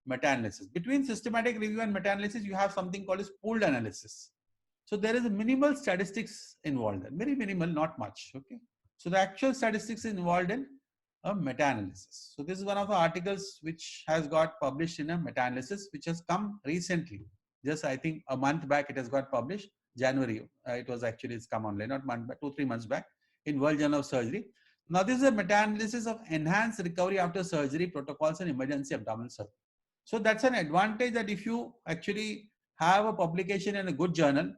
meta-analysis. Between systematic review and meta-analysis, you have something called as pooled analysis. So there is a minimal statistics involved there, very minimal, not much. Okay. So the actual statistics is involved in a meta-analysis. So this is one of the articles which has got published in a meta-analysis, which has come recently. Just I think a month back it has got published, January. It's come online, not month, but 2-3 months back in World Journal of Surgery. Now this is a meta-analysis of enhanced recovery after surgery protocols and emergency abdominal surgery. So that's an advantage, that if you actually have a publication in a good journal,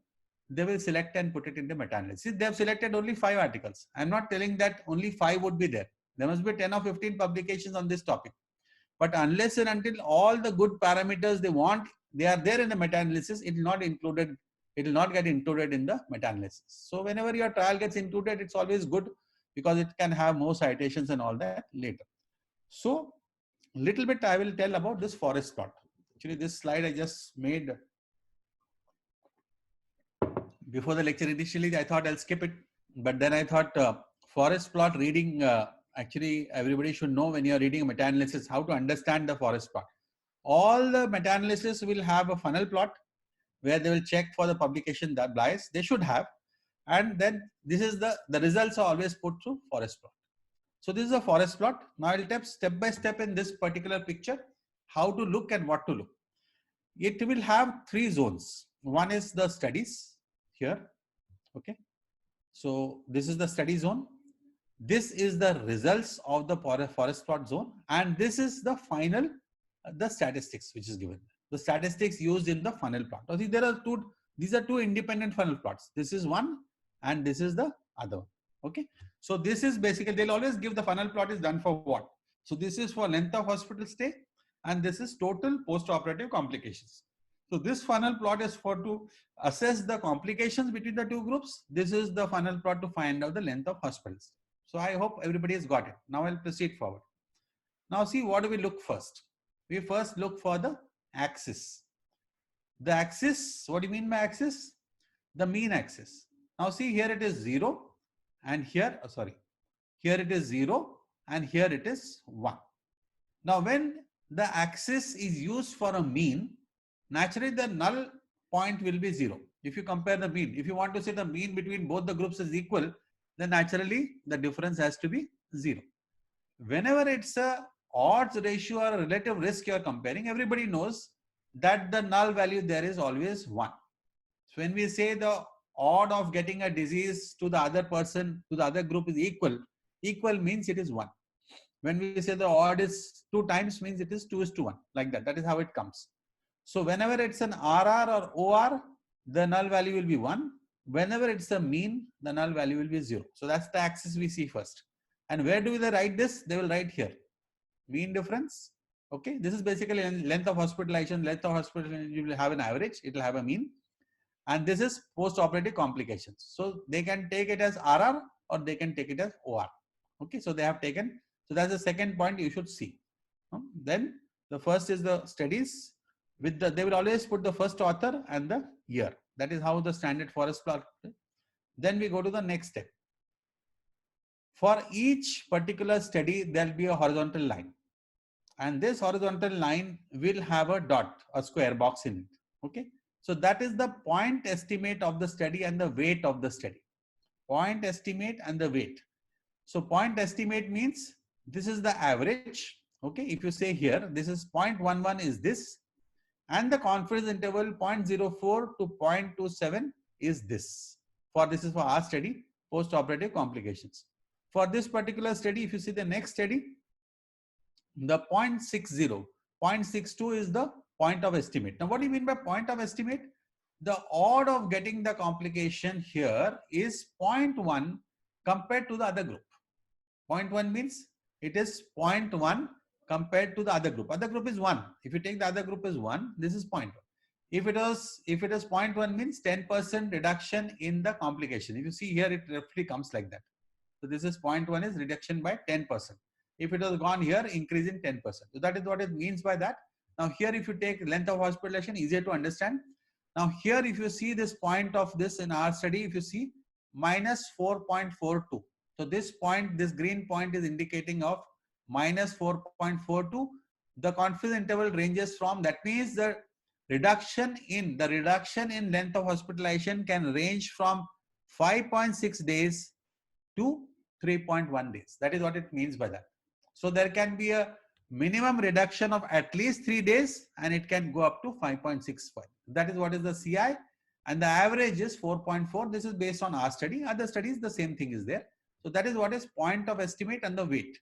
they will select and put it into meta-analysis. They have selected only 5 articles. I'm not telling that only 5 would be there. There must be 10 or 15 publications on this topic. But unless and until all the good parameters they want, they are there in the meta-analysis, it will not get included in the meta-analysis. So whenever your trial gets included, it's always good because it can have more citations and all that later. So little bit I will tell about this forest plot. Actually, this slide I just made before the lecture. Initially, I thought I'll skip it, but then I thought forest plot reading, actually everybody should know when you're reading a meta-analysis, how to understand the forest plot. All the meta-analysis will have a funnel plot where they will check for the publication that bias they should have. And then this is the results are always put through forest plot. So this is a forest plot. Now I'll tell step by step in this particular picture how to look and what to look. It will have 3 zones. One is the studies here. Okay. So this is the study zone. This is the results of the forest plot zone. And this is the final, the statistics which is given. The statistics used in the funnel plot. So these are two independent funnel plots. This is one and this is the other one. Okay. So this is basically, they'll always give the funnel plot is done for what. So this is for length of hospital stay and this is total post-operative complications. So this funnel plot is for to assess the complications between the two groups. This is the funnel plot to find out the length of hospitals. So I hope everybody has got it. Now I'll proceed forward. Now see, what do we look first? We first look for the axis. The axis, what do you mean by axis? The mean axis. Now see, here it is 0 and here, here it is 0 and here it is 1. Now when the axis is used for a mean, naturally the null point will be 0. If you compare the mean, if you want to say the mean between both the groups is equal, then naturally the difference has to be 0. Whenever it's a odds ratio or relative risk you are comparing, everybody knows that the null value there is always 1. So when we say the odd of getting a disease to the other person, to the other group is equal, equal means it is 1. When we say the odd is 2 times, means it is 2:1, like that. That is how it comes. So whenever it's an RR or OR, the null value will be 1. Whenever it's a mean, the null value will be 0. So that's the axis we see first. And where do they write this? They will write here. Mean difference. Okay. This is basically length of hospitalization. Length of hospitalization, you will have an average. It will have a mean. And this is post-operative complications. So they can take it as RR or they can take it as OR. Okay. So they have taken. So that's the second point you should see. Then the first is the studies. They will always put the first author and the year. That is how the standard forest plot. Then we go to the next step. For each particular study, there will be a horizontal line. And this horizontal line will have a dot, a square box in it. Okay. So that is the point estimate of the study and the weight of the study. Point estimate and the weight. So point estimate means this is the average. Okay. If you say here, this is 0.11 is this. And the confidence interval 0.04 to 0.27 is this. This is for our study, post-operative complications. For this particular study, if you see the next study, the 0.60, 0.62 is the point of estimate. Now, what do you mean by point of estimate? The odd of getting the complication here is 0.1 compared to the other group. 0.1 means it is 0.1 compared to the other group. Other group is 1. If you take the other group is 1, this is 0.1. If it is 0.1 means 10% reduction in the complication. If you see here, it roughly comes like that. So this is 0.1 is reduction by 10%. If it has gone here, increase in 10%. So that is what it means by that. Now here, if you take length of hospitalization, easier to understand. Now here, if you see this point of this in our study, if you see minus 4.42. So this point, this green point is indicating of minus 4.42. The confidence interval ranges from, that means the reduction in length of hospitalization can range from 5.6 days to 3.1 days. That is what it means by that. So there can be a minimum reduction of at least 3 days, and it can go up to 5.65. That is what is the CI, and the average is 4.4. This is based on our study. Other studies, the same thing is there. So that is what is point of estimate and the weight.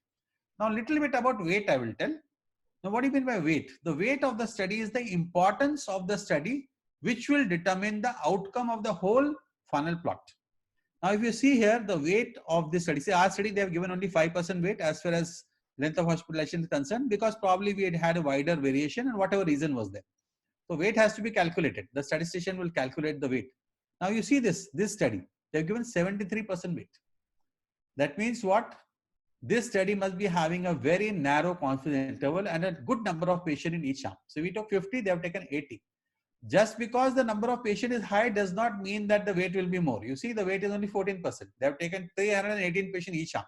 Now, little bit about weight I will tell. Now, what do you mean by weight? The weight of the study is the importance of the study, which will determine the outcome of the whole funnel plot. Now, if you see here, the weight of this study, say our study, they have given only 5% weight as far as length of hospitalization is concerned, because probably we had a wider variation and whatever reason was there. So weight has to be calculated. The statistician will calculate the weight. Now you see this study, they have given 73% weight. That means what? This study must be having a very narrow confidence interval and a good number of patients in each arm. So we took 50, they have taken 80. Just because the number of patients is high does not mean that the weight will be more. You see, the weight is only 14%. They have taken 318 patients each arm.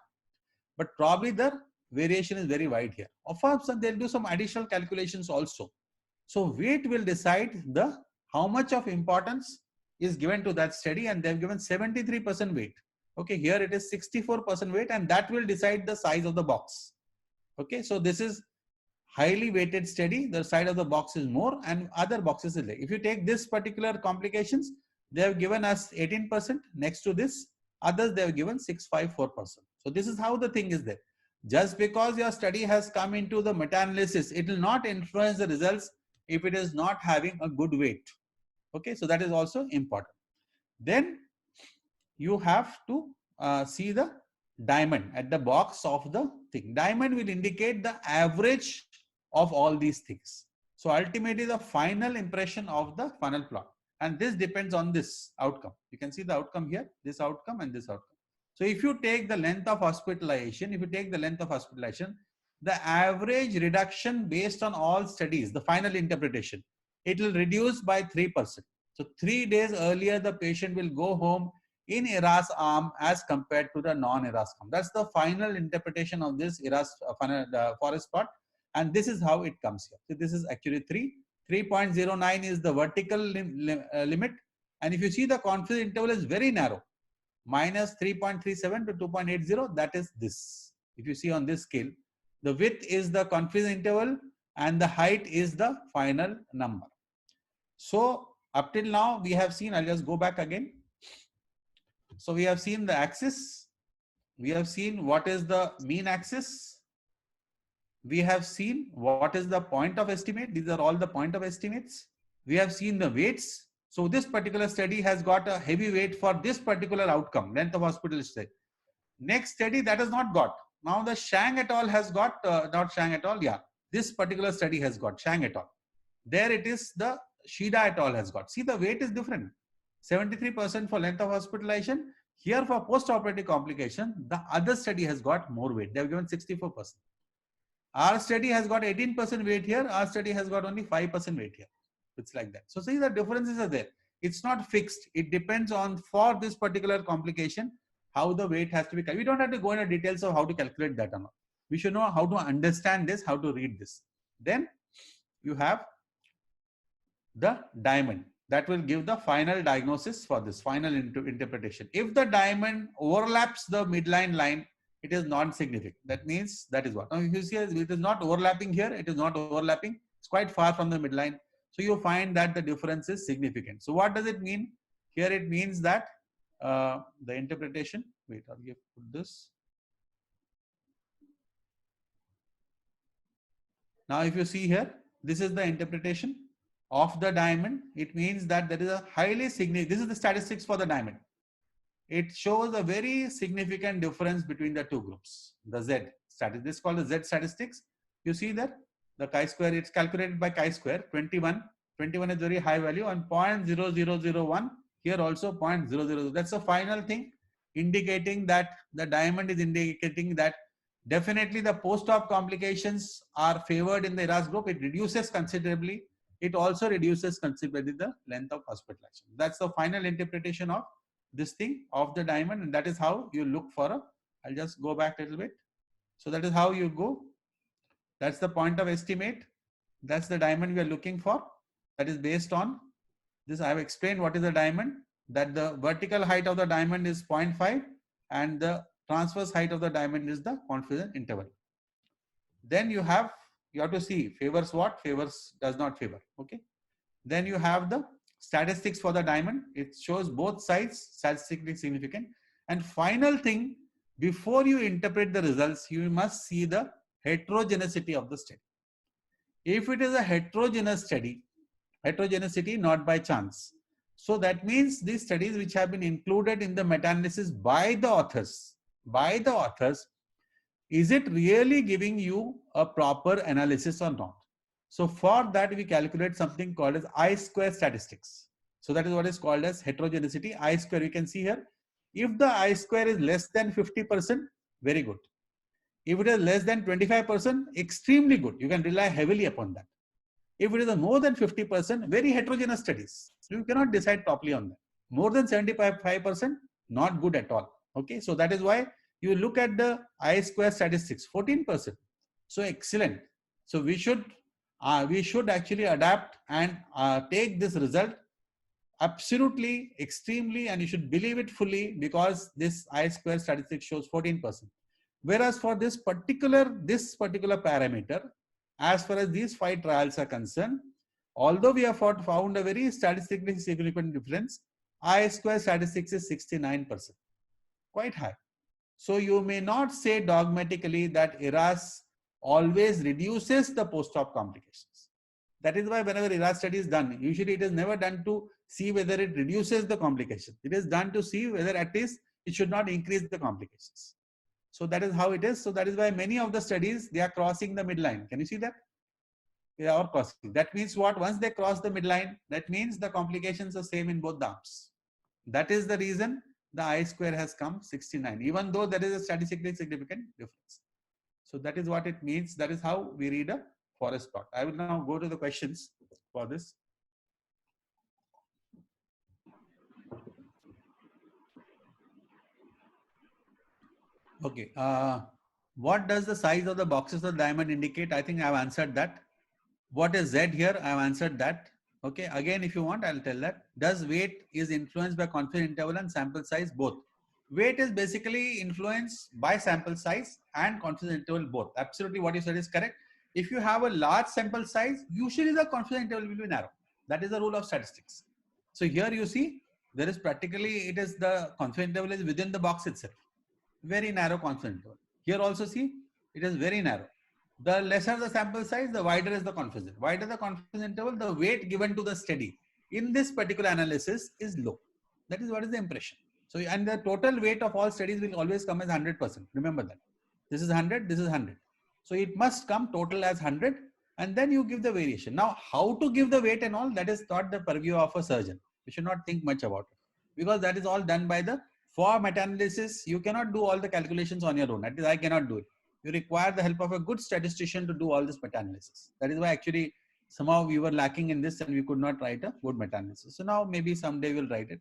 But probably the variation is very wide here. Of course, they'll do some additional calculations also. So weight will decide how much of importance is given to that study, and they've given 73% weight. Okay, here it is 64% weight, and that will decide the size of the box. Okay, so this is highly weighted study. The size of the box is more, and other boxes is less. If you take this particular complications, they have given us 18%. Next to this, others they have given 654%. So this is how the thing is there. Just because your study has come into the meta-analysis, it will not influence the results if it is not having a good weight. Okay, so that is also important. Then you have to see the diamond at the box of the thing. Diamond will indicate the average of all these things. So ultimately the final impression of the funnel plot, and this depends on this outcome. You can see the outcome here, this outcome and this outcome. So if you take the length of hospitalization, the average reduction based on all studies, the final interpretation, it will reduce by 3%. So 3 days earlier, the patient will go home in ERAS arm as compared to the non-ERAS arm. That's the final interpretation of this ERAS forest plot. And this is how it comes here. So this is actually 3.09 is the vertical limit. And if you see, the confidence interval is very narrow, minus 3.37 to 2.80. That is this. If you see on this scale, the width is the confidence interval and the height is the final number. So up till now we have seen, I'll just go back again. So we have seen the axis. We have seen what is the mean axis. We have seen what is the point of estimate. These are all the point of estimates. We have seen the weights. So this particular study has got a heavy weight for this particular outcome, length of hospital stay. Next study that has not got. Now the Shang et al has got, not Shang et al, yeah. This particular study has got Shang et al. There it is, the Shida et al has got. See, the weight is different. 73% for length of hospitalization. Here for post-operative complication, the other study has got more weight. They have given 64%. Our study has got 18% weight here. Our study has got only 5% weight here. It's like that. So see, the differences are there. It's not fixed. It depends on, for this particular complication, how the weight has to be calculated. We don't have to go into details of how to calculate that or not. We should know how to understand this, how to read this. Then you have the diamond. That will give the final diagnosis for this final interpretation. If the diamond overlaps the midline line, it is non-significant. That means that is what. Now, if you see it is not overlapping here, it is not overlapping. It's quite far from the midline. So you find that the difference is significant. So what does it mean? Here it means that the interpretation, wait, I'll put this. Now, if you see here, this is the interpretation of the diamond. It means that there is a highly significant, this is the statistics for the diamond. it shows a very significant difference between the two groups. The Z statistics, this is called the Z statistics. You see that the chi-square, it's calculated by chi-square, 21. 21 is very high value, and 0.0001, here also 0.00. That's the final thing, indicating that the diamond is indicating that definitely the post-op complications are favored in the ERAS group. It reduces considerably. It also reduces considerably the length of hospitalization. That's the final interpretation of this thing of the diamond, and that is how you look for a, I'll just go back a little bit. So that is how you go. That's the point of estimate. That's the diamond we are looking for. That is based on this. I have explained what is a diamond, that the vertical height of the diamond is 0.5 and the transverse height of the diamond is the confidence interval. Then you have to see favors what, favors does not favor. Okay. Then you have the statistics for the diamond. It shows both sides statistically significant. And final thing, before you interpret the results, you must see the heterogeneity of the study. If it is a heterogeneous study, heterogeneity not by chance. So that means these studies which have been included in the meta-analysis by the authors, is it really giving you a proper analysis or not? So for that we calculate something called as I-square statistics. So that is what is called as heterogeneity. I-square, you can see here. If the I-square is less than 50%, very good. If it is less than 25%, extremely good. You can rely heavily upon that. If it is a more than 50%, very heterogeneous studies. You cannot decide properly on that. More than 75%, not good at all. Okay, so that is why you look at the I-square statistics, 14%. So excellent. So we should actually adapt and take this result absolutely, extremely, and you should believe it fully, because this I-square statistic shows 14%. Whereas for this particular parameter, as far as these 5 trials are concerned, although we have found a very statistically significant difference, I-square statistics is 69%, quite high. So you may not say dogmatically that ERAS always reduces the post-op complications. That is why whenever ERAS study is done, usually it is never done to see whether it reduces the complication. It is done to see whether at least it should not increase the complications. So that is how it is. So that is why many of the studies, they are crossing the midline. Can you see that? They are crossing. That means what? Once they cross the midline, that means the complications are same in both the arms. That is the reason the I-square has come 69, even though there is a statistically significant difference. So that is what it means. That is how we read a forest plot. I will now go to the questions for this. Okay. What does the size of the boxes of the diamond indicate? I think I have answered that. What is Z here? I have answered that. Okay. Again, if you want, I'll tell that. Does weight is influenced by confidence interval and sample size? Both. Weight is basically influenced by sample size and confidence interval both. Absolutely what you said is correct. If you have a large sample size, usually the confidence interval will be narrow. That is the rule of statistics. So here you see, there is practically, it is the confidence interval is within the box itself. Very narrow confidence interval. Here also see, it is very narrow. The lesser the sample size, the wider is the confidence. Wider the confidence interval, the weight given to the study in this particular analysis is low. That is what is the impression. So, and the total weight of all studies will always come as 100%. Remember that. This is 100, this is 100. So it must come total as 100, and then you give the variation. Now, how to give the weight and all, that is not the purview of a surgeon. You should not think much about it, because that is all done by the, for meta-analysis, you cannot do all the calculations on your own. That is, I cannot do it. You require the help of a good statistician to do all this meta-analysis. That is why actually somehow we were lacking in this and we could not write a good meta-analysis. So now maybe someday we'll write it.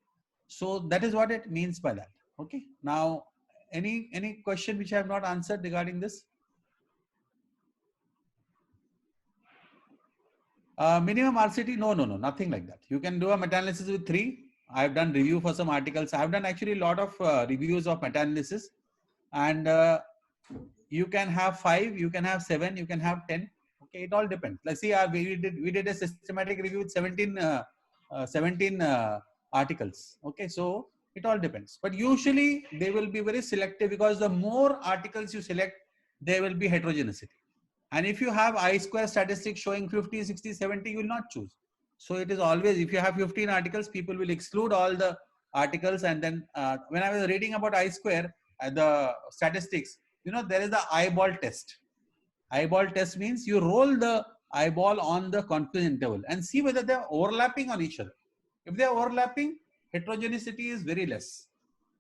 So that is what it means by that. Okay. Now, any question which I have not answered regarding this? Minimum RCT? No, nothing like that. You can do a meta-analysis with 3. I have done review for some articles. I have done actually a lot of reviews of meta-analysis, and you can have 5, you can have 7, you can have 10. Okay, it all depends. Let's see, we did a systematic review with 17 articles. Okay, so it all depends. But usually they will be very selective, because the more articles you select, there will be heterogeneity. And if you have I-square statistics showing 50, 60, 70, you will not choose. So it is always, if you have 15 articles, people will exclude all the articles, and then when I was reading about I-square, the statistics, there is the eyeball test. Eyeball test means you roll the eyeball on the confidence interval and see whether they are overlapping on each other. If they are overlapping, heterogeneity is very less.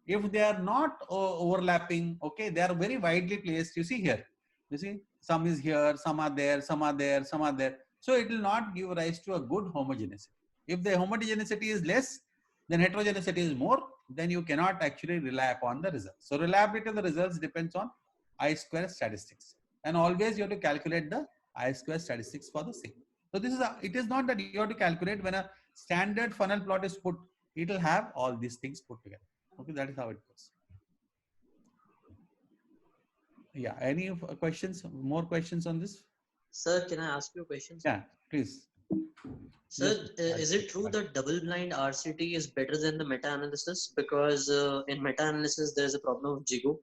If they are not overlapping, okay, they are very widely placed. You see here, you see, some is here, some are there, some are there, some are there. So it will not give rise to a good homogeneity. If the homogeneity is less, then heterogeneity is more, then you cannot actually rely upon the results. So reliability of the results depends on I-square statistics. And always you have to calculate the I-square statistics for the same. So this is it is not that you have to calculate. When a standard funnel plot is put, it will have all these things put together. Okay, that is how it goes. Yeah, any questions, more questions on this? Sir, can I ask you a question? Yeah, please. Sir, is it true that double-blind RCT is better than the meta-analysis? Because in meta-analysis, there is a problem of JIGO.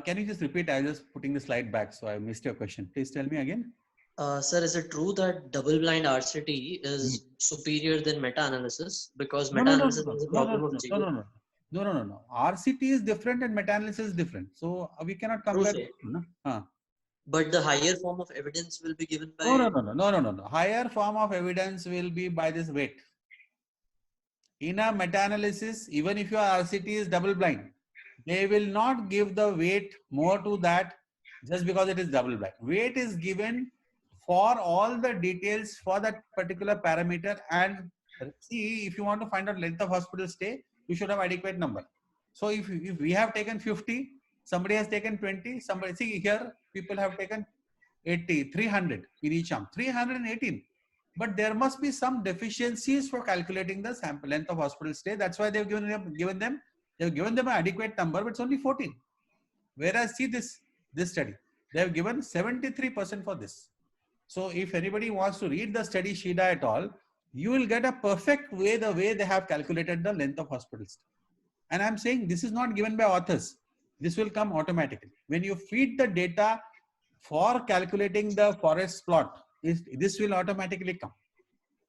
Can you just repeat? I was just putting the slide back, so I missed your question. Please tell me again. Sir, is it true that double-blind RCT is superior than meta-analysis? Because meta-analysis has a problem of JIGO. No. RCT is different and meta-analysis is different. So we cannot compare. But the higher form of evidence will be given by... No. Higher form of evidence will be by this weight. In a meta-analysis, even if your RCT is double-blind, they will not give the weight more to that just because it is double-blind. Weight is given for all the details for that particular parameter. And see, if you want to find out length of hospital stay, you should have adequate number. So if we have taken 50, somebody has taken 20, somebody, see here, people have taken 80, 300 in each arm, 318. But there must be some deficiencies for calculating the sample length of hospital stay. That's why they've given them an adequate number, but it's only 14. Whereas see this study, they have given 73% for this. So if anybody wants to read the study Shida et al., you will get a perfect way the way they have calculated the length of hospital stay. And I'm saying this is not given by authors. This will come automatically. When you feed the data for calculating the forest plot, this will automatically come.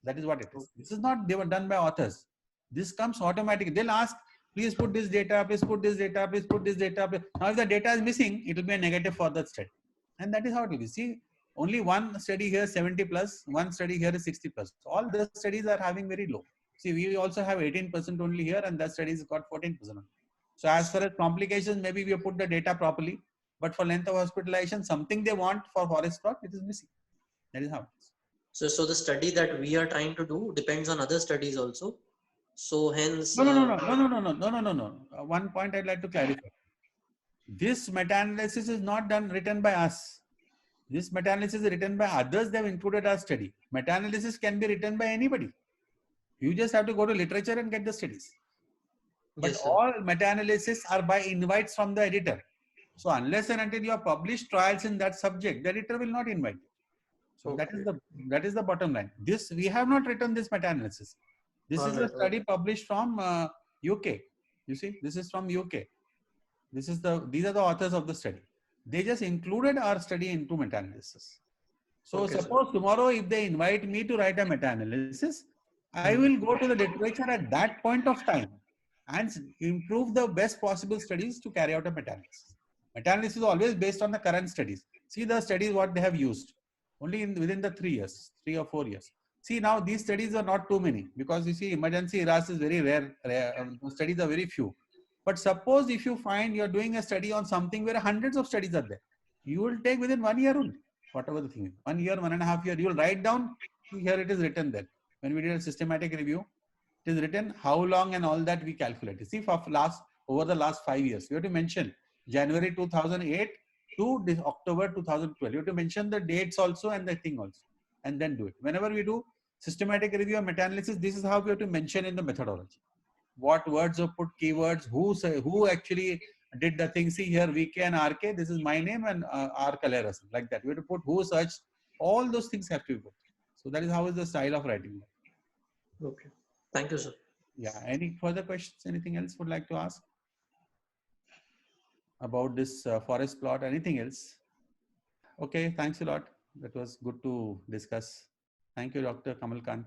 That is what it is. This is not done by authors. This comes automatically. They'll ask, please put this data, please put this data, please put this data. Now if the data is missing, it will be a negative for that study. And that is how it will be. See, only one study here 70 plus, one study here is 60 plus. All the studies are having very low. See, we also have 18% only here, and that studies got 14%. So as far as complications, maybe we have put the data properly, but for length of hospitalization, something they want for forest plot, it is missing. That is how it is. So the study that we are trying to do depends on other studies also. So hence... No. One point I'd like to clarify. This meta-analysis is not written by us. This meta-analysis is written by others. They have included our study. Meta-analysis can be written by anybody. You just have to go to literature and get the studies. But yes, all meta-analysis are by invites from the editor. So unless and until you have published trials in that subject, the editor will not invite you. So okay, that is the bottom line. This we have not written this meta-analysis. This is a study published from UK. You see, this is from UK. These are the authors of the study. They just included our study into meta-analysis. So suppose tomorrow if they invite me to write a meta-analysis, I will go to the literature at that point of time and improve the best possible studies to carry out a meta-analysis. Meta-analysis is always based on the current studies. See the studies what they have used only within the 3 or 4 years. See now these studies are not too many because you see emergency ERAS is very rare. Studies are very few. But suppose if you find you're doing a study on something where hundreds of studies are there, you will take within 1 year only, whatever the thing is. 1 year, 1.5 years, you will write down, here it is written there. When we did a systematic review, it is written how long and all that we calculated. See for over the last 5 years, you have to mention January 2008 to October 2012. You have to mention the dates also and the thing also, and then do it. Whenever we do systematic review or meta-analysis, this is how we have to mention in the methodology. What words are put, keywords, who actually did the thing. See here, VK and RK, this is my name and R color, like that. We have to put who searched, all those things have to be put. So that is how is the style of writing. Okay. Thank you, sir. Yeah. Any further questions? Anything else would like to ask about this forest plot? Anything else? Okay. Thanks a lot. That was good to discuss. Thank you, Dr. Kamalkant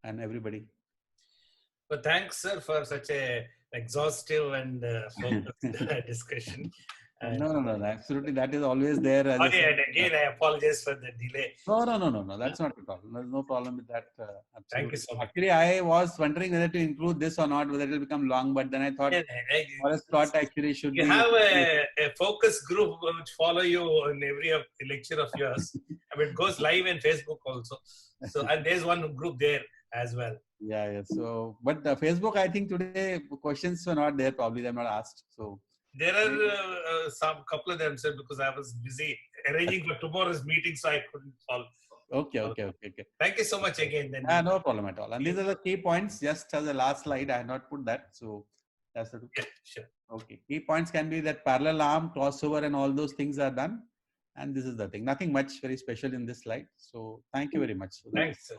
and everybody. Well, thanks, sir, for such a exhaustive and focused discussion. No, absolutely. That is always there. As Sorry, and again, I apologize for the delay. No. That's not a problem. There's no problem with that. Absolutely. Thank you so much. Actually, I was wondering whether to include this or not, whether it will become long, but then I thought Forest Plot actually should you be. have a focus group which follow you in every lecture of yours. I mean, it goes live in Facebook also. So, and there's one group there as well. Yeah. So, but Facebook, I think today questions were not there. Probably they're not asked. So. There are some couple of them, sir, because I was busy arranging for tomorrow's meeting, so I couldn't follow. Okay. Thank you so much again. Then. No problem at all. And these are the key points. Just as the last slide, I had not put that. So that's the. Yeah, sure. Okay. Key points can be that parallel arm, crossover, and all those things are done. And this is the thing. Nothing much very special in this slide. So thank you very much. Thanks, sir.